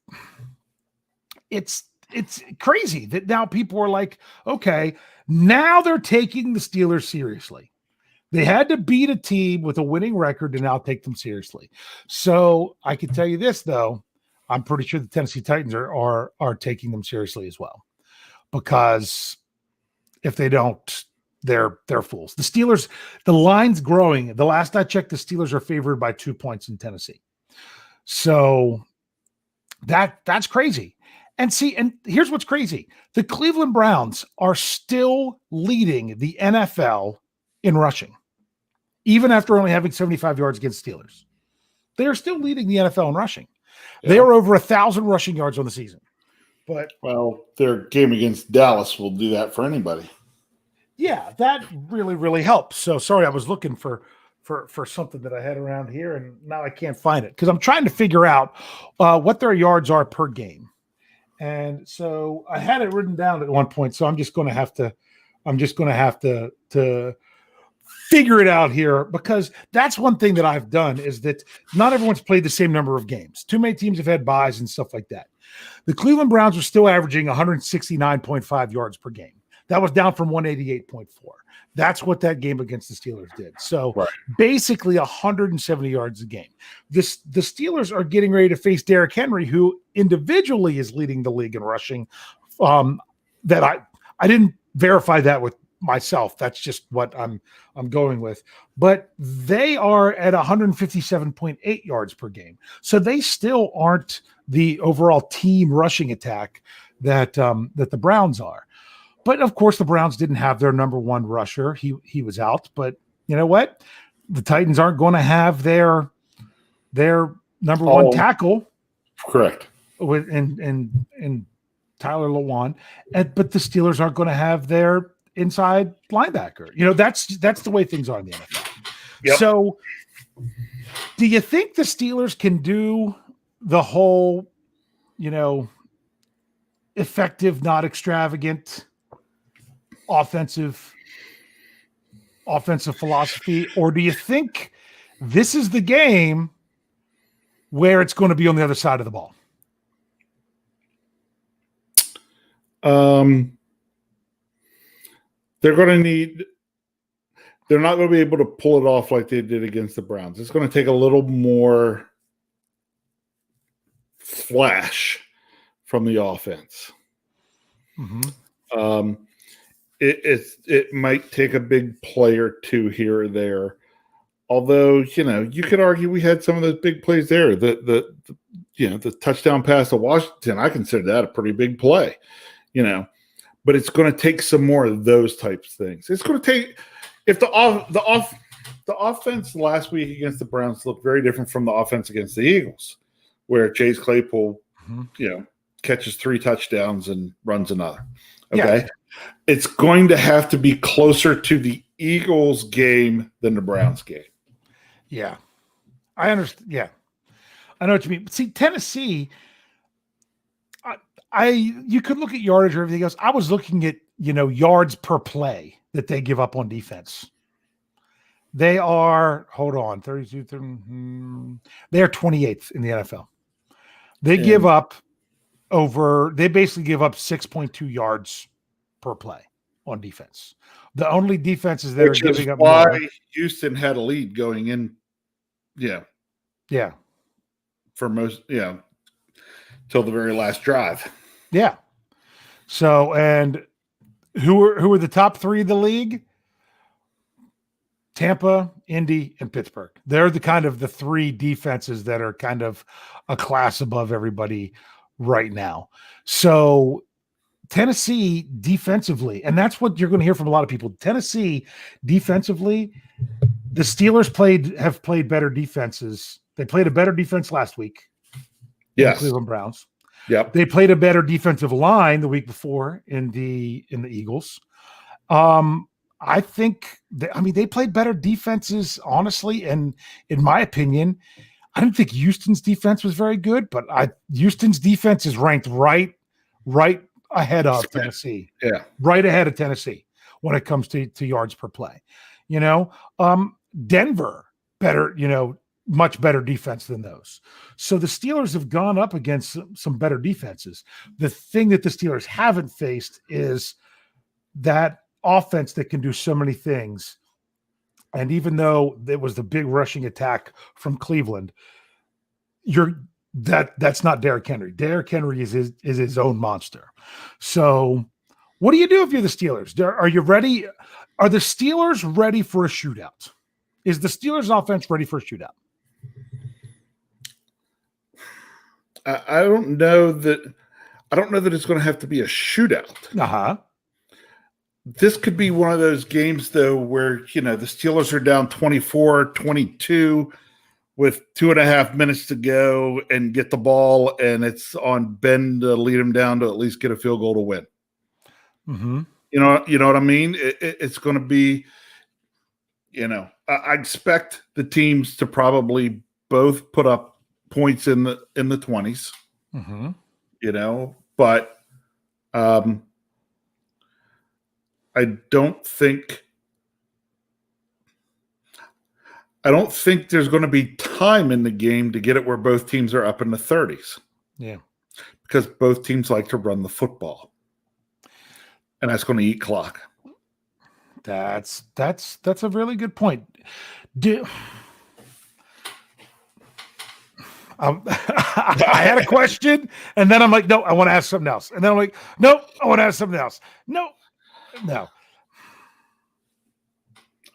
crazy that now people are like, okay, now they're taking the Steelers seriously. They had to beat a team with a winning record to now take them seriously. So I can tell you this, though, I'm pretty sure the Tennessee Titans are taking them seriously as well, because if they don't, they're fools. The Steelers, the line's growing. The last I checked, the Steelers are favored by 2 points in Tennessee. So that's crazy. And here's what's crazy. The Cleveland Browns are still leading the NFL in rushing, even after only having 75 yards against Steelers. They are still leading the NFL in rushing. Yeah. They are over 1,000 rushing yards on the season. But their game against Dallas will do that for anybody. Yeah, that really, really helps. So sorry, I was looking for something that I had around here, and now I can't find it because I'm trying to figure out what their yards are per game. And so I had it written down at one point, so I'm just going to have to figure it out here, because that's one thing that I've done is that not everyone's played the same number of games. Too many teams have had buys and stuff like that. The Cleveland Browns are still averaging 169.5 yards per game. That was down from 188.4. That's what that game against the Steelers did. So basically 170 yards a game. The Steelers are getting ready to face Derrick Henry, who individually is leading the league in rushing. That I didn't verify that with myself. That's just what I'm going with. But they are at 157.8 yards per game. So they still aren't the overall team rushing attack that the Browns are. But of course, the Browns didn't have their number one rusher. He was out. But you know what? The Titans aren't going to have their number one tackle. Correct. With and Tyler Lewan, but the Steelers aren't going to have their inside linebacker. You know, that's the way things are in the NFL. Yep. So, do you think the Steelers can do the whole, effective, not extravagant offensive philosophy, or do you think this is the game where it's going to be on the other side of the ball? They're not going to be able to pull it off like they did against the Browns. It's going to take a little more flash from the offense. Mm-hmm. It might take a big play or two here or there. Although, you could argue we had some of those big plays there. The touchdown pass to Washington, I consider that a pretty big play, But it's going to take some more of those types of things. It's going to take if the offense last week against the Browns looked very different from the offense against the Eagles, where Chase Claypool, catches 3 touchdowns and runs another. Okay. Yeah. It's going to have to be closer to the Eagles game than the Browns game. Yeah. I understand. Yeah. I know what you mean. See, Tennessee, you could look at yardage or everything else. I was looking at, yards per play that they give up on defense. They are, 32, 30, they are 28th in the NFL. They basically give up 6.2 yards per play on defense. The only defenses that are giving up why more. Houston had a lead going in. Yeah. Yeah. For most, till the very last drive. Yeah. So, and who are the top 3 of the league? Tampa, Indy, and Pittsburgh. They're the kind of the three defenses that are kind of a class above everybody right now. So Tennessee defensively, and that's what you're going to hear from a lot of people. Tennessee defensively, the Steelers have played better defenses. They played a better defense last week. Yes. The Cleveland Browns. Yep. They played a better defensive line the week before in the Eagles. I think they played better defenses, honestly, and in my opinion, I didn't think Houston's defense was very good, but Houston's defense is ranked right ahead of Tennessee. Yeah. Right ahead of Tennessee when it comes to yards per play. Denver, better, much better defense than those. So the Steelers have gone up against some better defenses. The thing that the Steelers haven't faced is that offense that can do so many things. And even though it was the big rushing attack from Cleveland, that's not Derrick Henry. Derrick Henry is his own monster. So what do you do if you're the Steelers? Are you ready? Are the Steelers ready for a shootout? Is the Steelers offense ready for a shootout? I don't know that it's going to have to be a shootout. Uh-huh. This could be one of those games, though, where, the Steelers are down 24-22 with 2.5 minutes to go and get the ball, and it's on Ben to lead them down to at least get a field goal to win. Mm-hmm. You know what I mean? It's going to be, I expect the teams to probably both put up points in the 20s, mm-hmm. But I don't think there's going to be time in the game to get it where both teams are up in the 30s. Yeah. Because both teams like to run the football. And that's going to eat clock. That's a really good point. I had a question, and then I'm like, no, I want to ask something else. And then I'm like, no, I want to ask something else. No.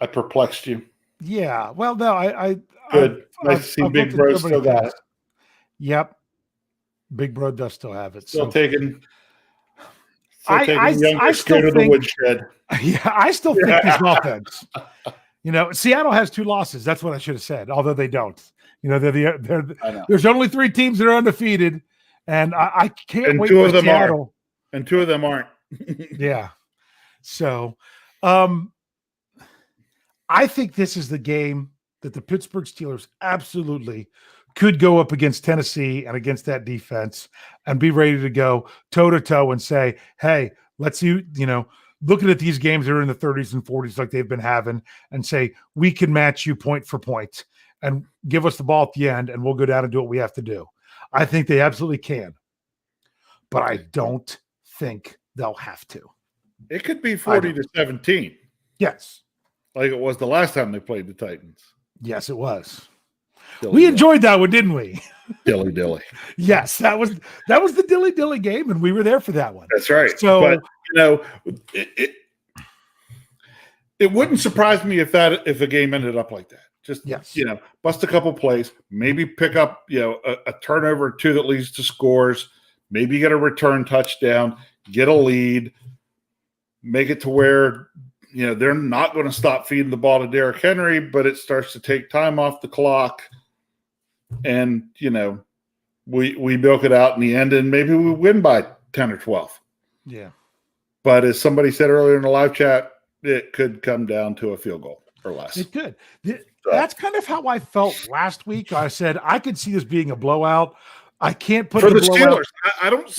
I perplexed you. Yeah. Well, no, I good. Nice to see Big Bro still got it. Yep. Big Bro does still have it. Still taking I still think the woodshed. Yeah, I still think this offense. Seattle has 2 losses. That's what I should have said. Although they don't. There's only 3 teams that are undefeated, and I can't wait for Seattle. And 2 of them aren't. Yeah. So, I think this is the game that the Pittsburgh Steelers absolutely could go up against Tennessee and against that defense and be ready to go toe-to-toe and say, hey, let's looking at these games that are in the 30s and 40s like they've been having and say, we can match you point for point and give us the ball at the end and we'll go down and do what we have to do. I think they absolutely can, but I don't think they'll have to. It could be 40-17. Yes. Like it was the last time they played the Titans. Yes, it was. We enjoyed that one, didn't we? Dilly. Yes, that was the dilly game, and we were there for that one. That's right. So, but it wouldn't surprise me if a game ended up like that. Just bust a couple plays, maybe pick up a turnover or 2 that leads to scores, maybe get a return touchdown, get a lead, make it to where they're not going to stop feeding the ball to Derrick Henry, but it starts to take time off the clock. And, we milk it out in the end, and maybe we win by 10 or 12. Yeah. But as somebody said earlier in the live chat, it could come down to a field goal or less. It could. That's kind of how I felt last week. I said I could see this being a blowout. I can't put for the blowout. Steelers. I don't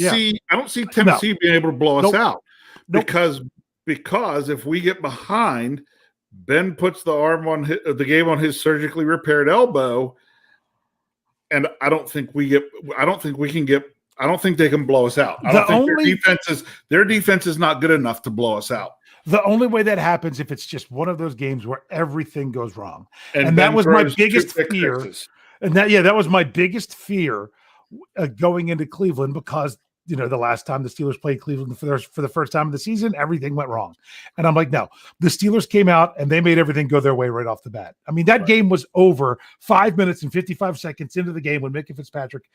see Tennessee being able to blow us out because if we get behind, Ben puts the game on his surgically repaired elbow, and I don't think they can blow us out. I don't think their defense is not good enough to blow us out. The only way that happens if it's just one of those games where everything goes wrong. And that was my biggest fear. And that was my biggest fear going into Cleveland, because the last time the Steelers played Cleveland for the first time of the season, everything went wrong. And I'm like, no, the Steelers came out and they made everything go their way right off the bat. I mean, that game was over 5 minutes and 55 seconds into the game when Minkah Fitzpatrick,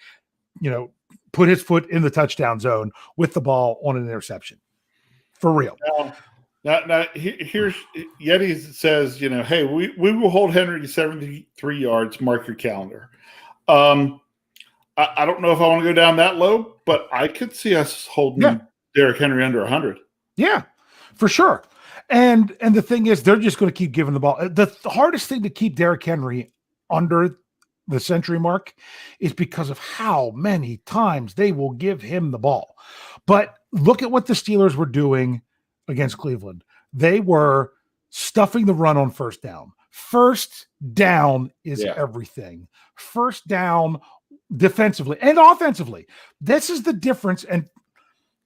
put his foot in the touchdown zone with the ball on an interception. For real. Now here's Yeti says, hey, we will hold Henry to 73 yards. Mark your calendar. I don't know if I want to go down that low, but I could see us holding Derrick Henry under 100. Yeah, for sure. And the thing is, they're just going to keep giving the ball. The hardest thing to keep Derrick Henry under the century mark is because of how many times they will give him the ball. But look at what the Steelers were doing against Cleveland. They were stuffing the run on first down. First down is everything. First down defensively and offensively. This is the difference. And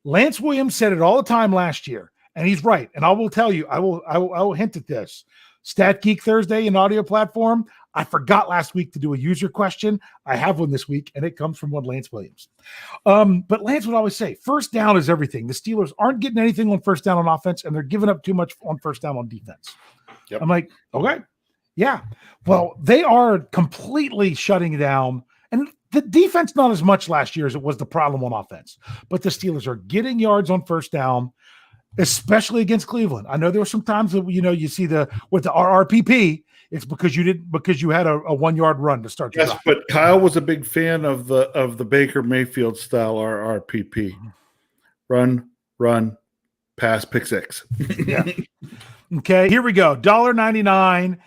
Lance Williams said it all the time last year, and he's right. And I will tell you, I will hint at this. Stat Geek Thursday, an audio platform. I forgot last week to do a user question. I have one this week, and it comes from one Lance Williams. But Lance would always say, first down is everything. The Steelers aren't getting anything on first down on offense, and they're giving up too much on first down on defense. Yep. I'm like, okay, yeah. Well, they are completely shutting down. And the defense, not as much last year as it was the problem on offense. But the Steelers are getting yards on first down, especially against Cleveland. I know there were some times that, you see with the RRPP, it's because you had a 1 yard run to start. Yes, but Kyle was a big fan of the Baker Mayfield style RRPP. Run, pass, pick six. Yeah. Okay, here we go. $1.99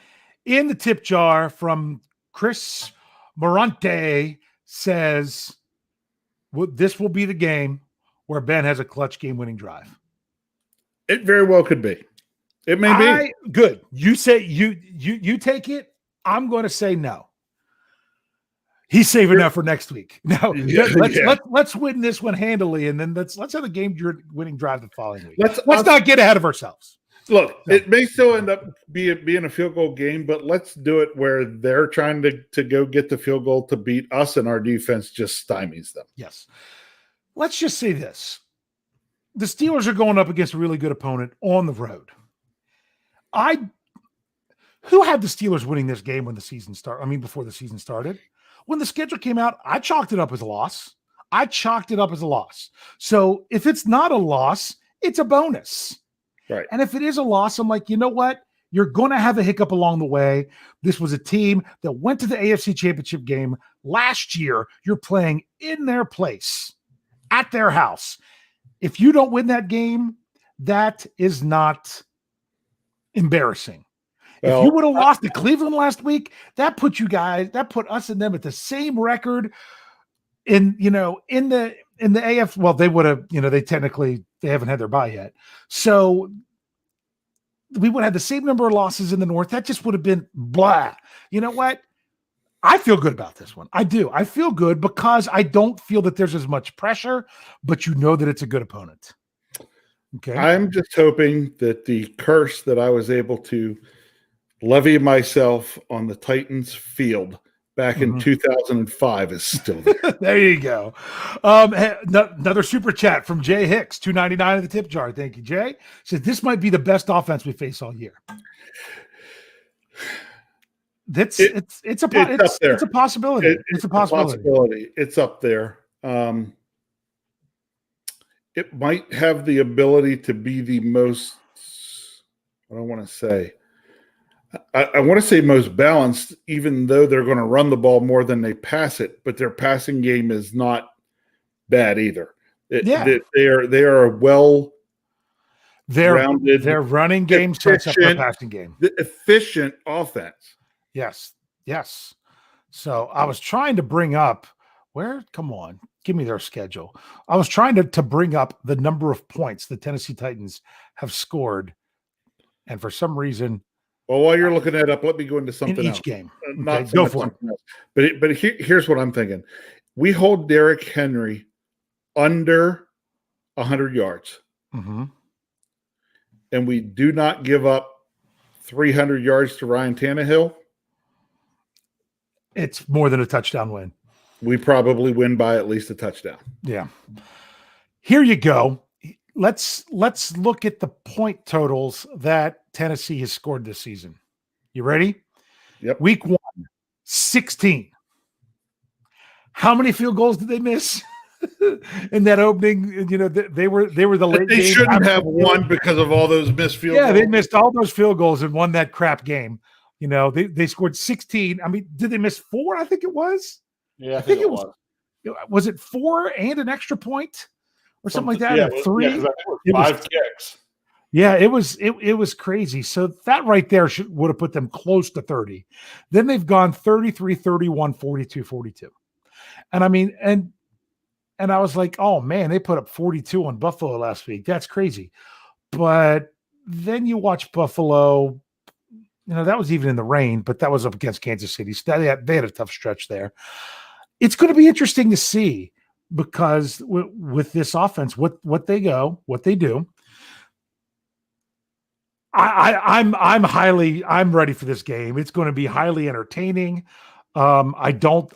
in the tip jar from Chris Morante says, this will be the game where Ben has a clutch game-winning drive. It very well could be. It may be. Good. You say you take it. I'm going to say no. He's saving that for next week. No, let's win this one handily, and then let's have a game-winning drive the following week. Let's not get ahead of ourselves. Look, it may still end up being a field goal game, but let's do it where they're trying to go get the field goal to beat us, and our defense just stymies them. Yes. Let's just say this. The Steelers are going up against a really good opponent on the road. Who had the Steelers winning this game when the season started? I mean, before the season started. When the schedule came out, I chalked it up as a loss. So if it's not a loss, it's a bonus. Right. And if it is a loss, I'm like, you know what? You're going to have a hiccup along the way. This was a team that went to the AFC Championship game last year. You're playing in their place, at their house. If you don't win that game, that is not embarrassing. Well, if you would have lost to Cleveland last week, that put us and them at the same record in the AF. Well, they would have, they haven't had their bye yet. So we would have the same number of losses in the North. That just would have been blah. You know what? I feel good about this one. I do. I feel good because I don't feel that there's as much pressure, but that it's a good opponent. Okay. I'm just hoping that the curse that I was able to levy myself on the Titans field back in 2005 is still there. There you go. Another super chat from Jay Hicks, $2.99 in the tip jar. Thank you, Jay. Says this might be the best offense we face all year. It's a possibility. It's a possibility. It's up there. It might have the ability to be the most. What do I want to say? I want to say most balanced, even though they're going to run the ball more than they pass it. But their passing game is not bad either. They are well. Rounded, their running game sets up their passing game. The efficient offense. Yes. So I was trying to bring up come on, give me their schedule. I was trying to bring up the number of points the Tennessee Titans have scored. And for some reason. Well, while you're looking that up, let me go into something in each else. Game. Not okay, go for it. Else. But here's what I'm thinking. We hold Derrick Henry under 100 yards. Mm-hmm. And we do not give up 300 yards to Ryan Tannehill. It's more than a touchdown win. We probably win by at least a touchdown. Yeah. here you go. Let's look at the point totals that Tennessee has scored this season. You ready? Yep. Week 1, 16. How many field goals did they miss in that opening? You know, they were the late. They game shouldn't have field. won because of all those missed field goals. Yeah, they missed all those field goals and won that crap game. You know, they scored 16. I mean, did they miss 4? I think it was. Yeah, I think it was. Was it 4 and an extra point or something like that? Yeah, or 3? Yeah, it was 5 kicks. Yeah, it was crazy. So that right there would have put them close to 30. Then they've gone 33, 31, 42, 42. And I mean, and I was like, oh man, they put up 42 on Buffalo last week. That's crazy. But then you watch Buffalo, you know, that was even in the rain, but that was up against Kansas City. So they had a tough stretch there. It's going to be interesting to see because with this offense, what they do. I'm ready for this game. It's going to be highly entertaining. I don't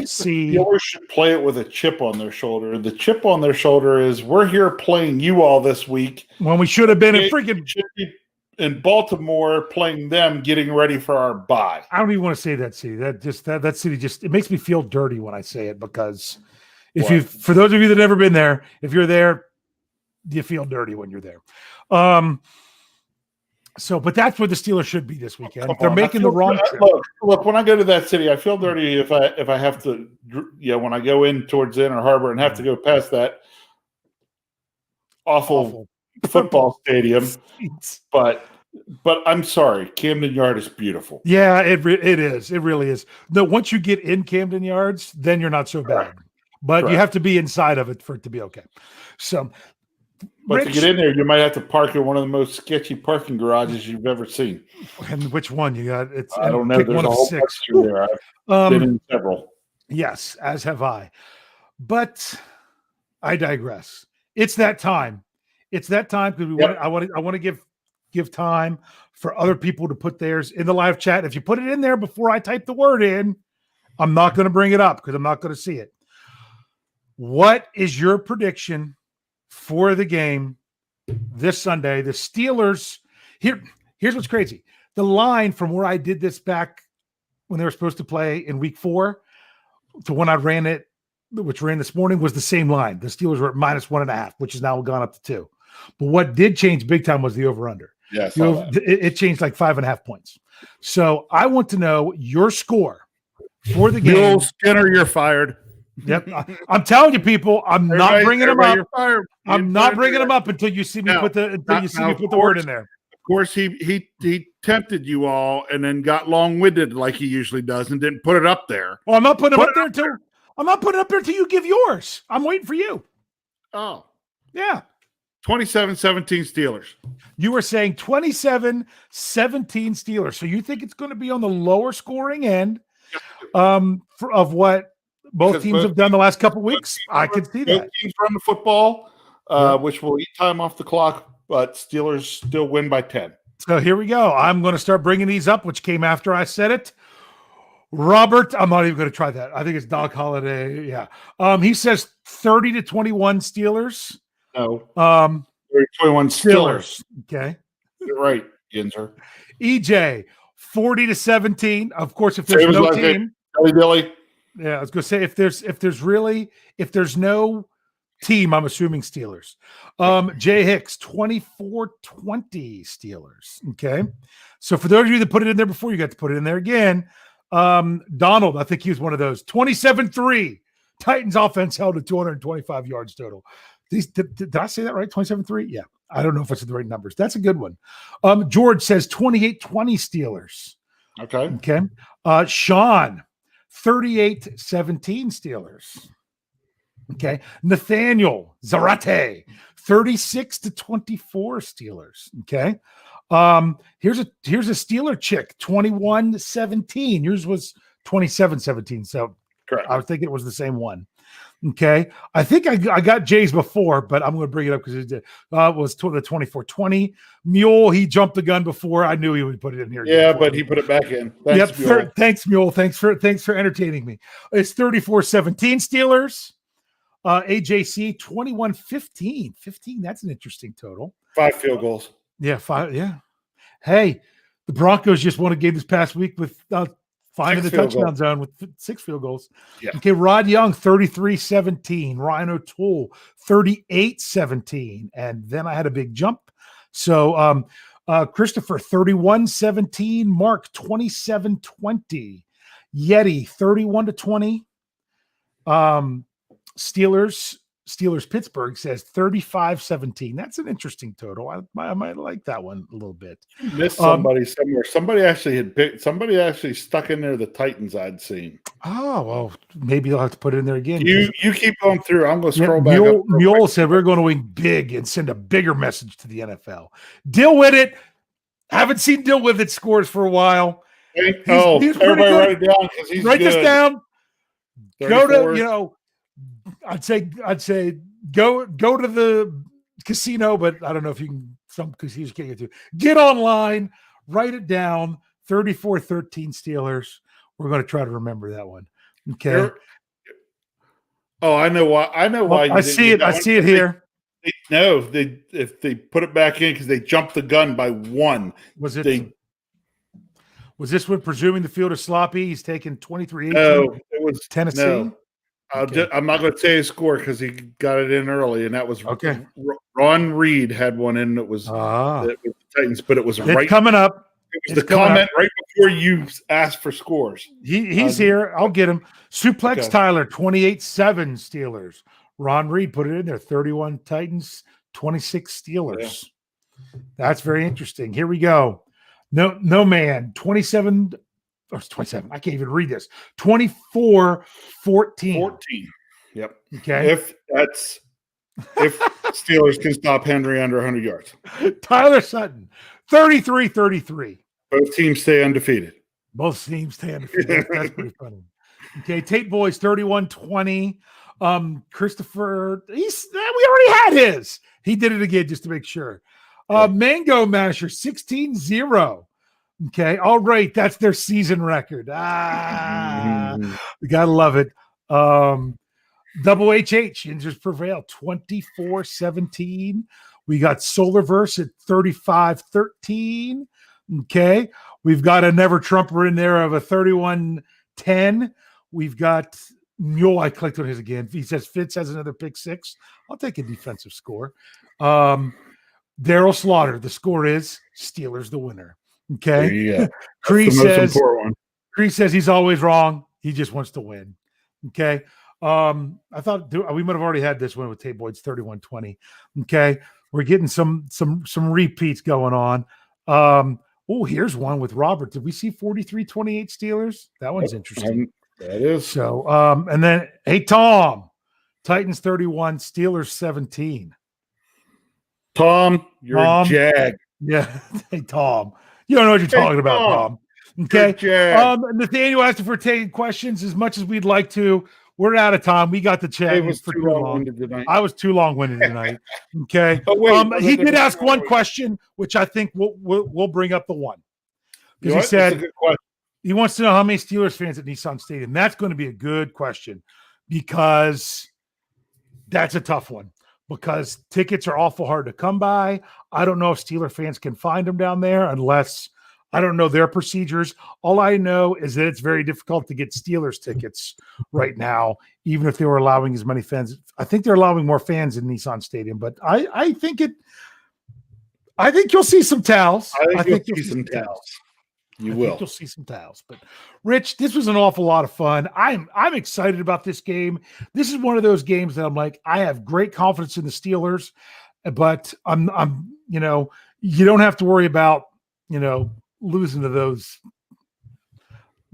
see. The Steelers should play it with a chip on their shoulder. The chip on their shoulder is we're here playing you all this week when we should have been in Baltimore playing them, getting ready for our bye. I don't even want to say that city. That city just it makes me feel dirty when I say it because for those of you that have never been there, if you're there, you feel dirty when you're there. But that's where the Steelers should be this weekend. They're making the wrong trip. Look, when I go to that city, I feel dirty if I have to, when I go in towards Inner Harbor and have to go past that awful football stadium. But I'm sorry, Camden Yard is beautiful. Yeah, it is. It really is. No, once you get in Camden Yards, then you're not so bad. But you have to be inside of it for it to be okay. So. But to get in there, you might have to park in one of the most sketchy parking garages you've ever seen. And which one you got? I don't know. There's a whole 6 there. I've been in several. Yes, as have I. But I digress. It's that time. It's that time because I want to give time for other people to put theirs in the live chat. If you put it in there before I type the word in, I'm not going to bring it up because I'm not going to see it. What is your prediction for the game this Sunday? The Steelers, here's what's crazy. The line from where I did this back when they were supposed to play in week 4 to when I ran it, which ran this morning, was the same line. The Steelers were at -1.5, which has now gone up to 2. But what did change big time was the over-under. Yeah, it changed like 5.5 points. So I want to know your score for the game. Bill Skinner, you're fired. Yep, I'm telling you, people. I'm not bringing them up. I'm not bringing them up until you see me put the word in there. Of course, he tempted you all and then got long-winded like he usually does and didn't put it up there. Well, I'm not putting it up there until you give yours. I'm waiting for you. Oh, yeah. 27-17 Steelers. You were saying 27-17 Steelers. So you think it's going to be on the lower scoring end of what both teams have done the last couple weeks? I could see that. Both teams run the football, which will eat time off the clock, but Steelers still win by 10. So here we go. I'm going to start bringing these up, which came after I said it. Robert, I'm not even going to try that. I think it's Doc Holliday. Yeah. He says 30-21 Steelers. No. 30-21 Steelers. Okay. You're right, Ginzer. EJ, 40-17. Of course, if there's no team. Billy. Yeah, I was going to say if there's no team, I'm assuming Steelers. Jay Hicks, 24-20 Steelers. Okay. So for those of you that put it in there before, you got to put it in there again. Donald, I think he was one of those. 27-3. Titans offense held to 225 yards total. Did I say that right? 27-3? Yeah. I don't know if it's the right numbers. That's a good one. George says 28-20 Steelers. Okay. Sean, 38-17 Steelers. Okay. Nathaniel Zarate, 36-24 Steelers. Okay. Here's a Steeler chick, 21-17. Yours was 27-17. So correct. I was thinking it was the same one. Okay. I think I got Jay's before, but I'm going to bring it up because it was the 24-20. Mule, he jumped the gun before. I knew he would put it in here. Yeah, but he put it back in. Thanks, Mule. Thanks, Mule. Thanks for entertaining me. It's 34-17 Steelers. AJC 21-15. 15, that's an interesting total. 5 field goals. Yeah, 5. Yeah. Hey, the Broncos just won a game this past week with finding the touchdown zone with 6 field goals. Yeah. Okay, Rod Young 33-17. Ryan O'Toole 38-17. And then I had a big jump. So Christopher 31-17. Mark 27-20. Yeti 31-20. Steelers Pittsburgh says 35-17. That's an interesting total. I might like that one a little bit. You missed somebody somewhere. Somebody actually stuck in there the Titans I'd seen. Oh, well, maybe I'll have to put it in there again. You keep going through. I'm going to scroll back up. Mule said we're going to win big and send a bigger message to the NFL. Deal with it. Haven't seen Deal with it scores for a while. He's everybody write it down because he's write good. This down. 34. Go to, I'd say go to the casino, but I don't know if you can. Some casinos can't get to. Get online, write it down. 34-13 Steelers. We're going to try to remember that one. Okay. Oh, I know why. I see it. I see it here. If they put it back in because they jumped the gun by 1. Was this one presuming the field is sloppy? He's taken 23-18. No, it was Tennessee. No. Okay. I'm not going to say his score because he got it in early, and that was okay. Ron Reed had one in that was the Titans, but it was right coming up. It was the comment right before you asked for scores. He's here. I'll get him. Suplex Tyler 28-7 Steelers. Ron Reed put it in there. 31 Titans, 26 Steelers. Yeah. That's very interesting. Here we go. No man 27. Or 27. I can't even read this. 24-14. 14. Yep. Okay. If Steelers can stop Henry under 100 yards. Tyler Sutton, 33-33. Both teams stay undefeated. Both teams stay undefeated. That's pretty funny. Okay. Tate Boys, 31-20. Christopher, we already had his. He did it again just to make sure. Mango Masher, 16-0. Okay. All right. That's their season record. We got to love it. Double HH, Injuries Prevail, 24-17. We got Solarverse at 35-13. Okay. We've got a Never Trumper in there of a 31-10. We've got Mule. I clicked on his again. He says Fitz has another pick 6. I'll take a defensive score. Daryl Slaughter. The score is Steelers the winner. Okay. Yeah. Cree says he's always wrong. He just wants to win. Okay. I thought we might have already had this one with Tate Boyd's 31-20. Okay. We're getting some repeats going on. Here's one with Robert. Did we see 43-28 Steelers? That one's interesting. That is. So, and then, hey, Tom, Titans 31, Steelers 17. Tom, you're a jag. Yeah. Hey, Tom. You don't know what you're talking about, Tom. Okay. Nathaniel asked if we're taking questions as much as we'd like to. We're out of time. We got the chat for too long. I was too long-winded tonight. Okay. He did ask one question, which I think we'll bring up the one. Because he said he wants to know how many Steelers fans at Nissan Stadium. That's going to be a good question because that's a tough one. Because tickets are awful hard to come by. I don't know if Steeler fans can find them down there unless I don't know their procedures. All I know is that it's very difficult to get Steelers tickets right now, even if they were allowing as many fans. I think they're allowing more fans in Nissan Stadium, but I think you'll see some towels. I think you'll see some towels. You'll see some towels. But Rich, this was an awful lot of fun. I'm excited about this game. This is one of those games that I'm like, I have great confidence in the Steelers, but I'm you don't have to worry about, losing to those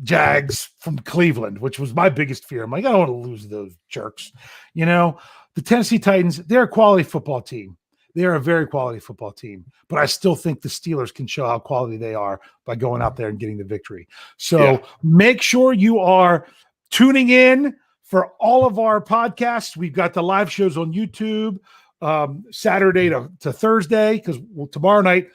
Jags from Cleveland, which was my biggest fear. I'm like, I don't want to lose to those jerks. The Tennessee Titans, they're a quality football team. They are a very quality football team, but I still think the Steelers can show how quality they are by going out there and getting the victory. So make sure you are tuning in for all of our podcasts. We've got the live shows on YouTube Saturday to Thursday because tomorrow night.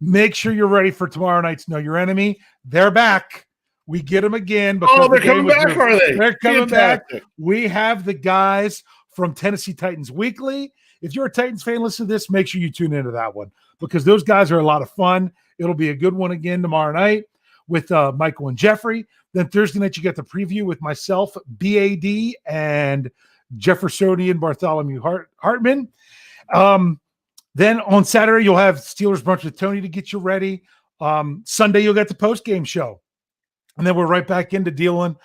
Make sure you're ready for tomorrow night's Know Your Enemy. They're back. We get them again. Because they're coming back, are they? They're coming back. We have the guys from Tennessee Titans Weekly. If you're a Titans fan, listen to this. Make sure you tune into that one because those guys are a lot of fun. It'll be a good one again tomorrow night with Michael and Jeffrey. Then Thursday night, you get the preview with myself, BAD, and Jeffersonian Bartholomew Hartman. Then on Saturday, you'll have Steelers Brunch with Tony to get you ready. Sunday, you'll get the post-game show. And then we're right back into dealing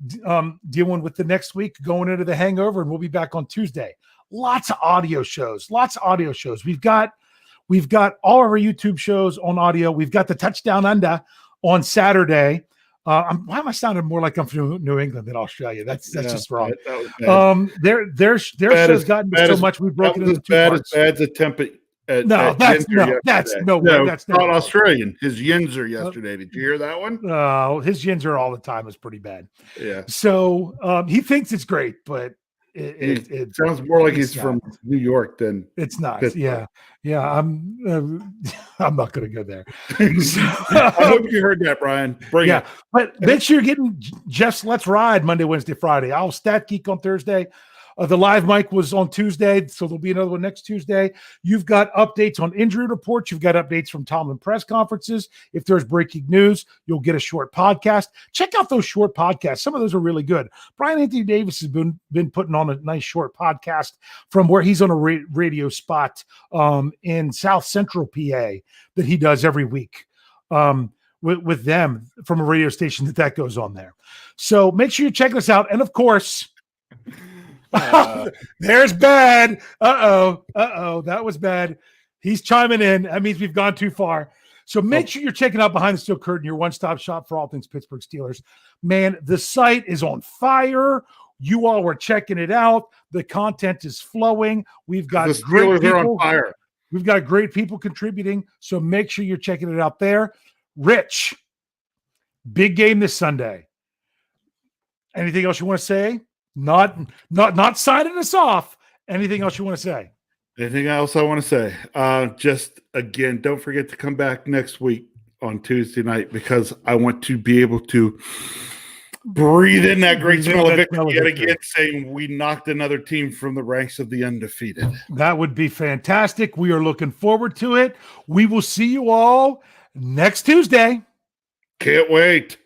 with the next week, going into the hangover, and we'll be back on Tuesday. Lots of audio shows. We've got all of our YouTube shows on audio. We've got the Touchdown Under on Saturday. Why am I sounding more like I'm from New England than Australia? That's just wrong. Their show's gotten so much we've broken into two parts. Bad's attempt at that's not Australian. His Yinzer yesterday. Did you hear that one? No, his Yinzer all the time is pretty bad. Yeah. So he thinks it's great, but it sounds more like he's from New York than it's not. Pittsburgh. Yeah. I'm not going to go there. So, I hope you heard that, Brian. Bring it. But make sure you're getting Jeff's Let's Ride Monday, Wednesday, Friday. I'll Stat Geek on Thursday. The live mic was on Tuesday, so there'll be another one next Tuesday. You've got updates on injury reports. You've got updates from Tomlin press conferences. If there's breaking news, you'll get a short podcast. Check out those short podcasts. Some of those are really good. Brian Anthony Davis has been putting on a nice short podcast from where he's on a radio spot in South Central PA that he does every week with them from a radio station that goes on there. So make sure you check this out. And, of course, there's bad. That was bad. He's chiming in. That means we've gone too far. So make sure you're checking out Behind the Steel Curtain, your one-stop shop for all things Pittsburgh Steelers. Man, the site is on fire. You all were checking it out. The content is flowing. We've got the Steelers are on fire. We've got great people contributing. So make sure you're checking it out there. Rich, big game this Sunday. Anything else you want to say? Not signing us off. Anything else you want to say? Anything else I want to say? Just again, don't forget to come back next week on Tuesday night because I want to be able to breathe in that great smell of victory yet again, saying we knocked another team from the ranks of the undefeated. That would be fantastic. We are looking forward to it. We will see you all next Tuesday. Can't wait.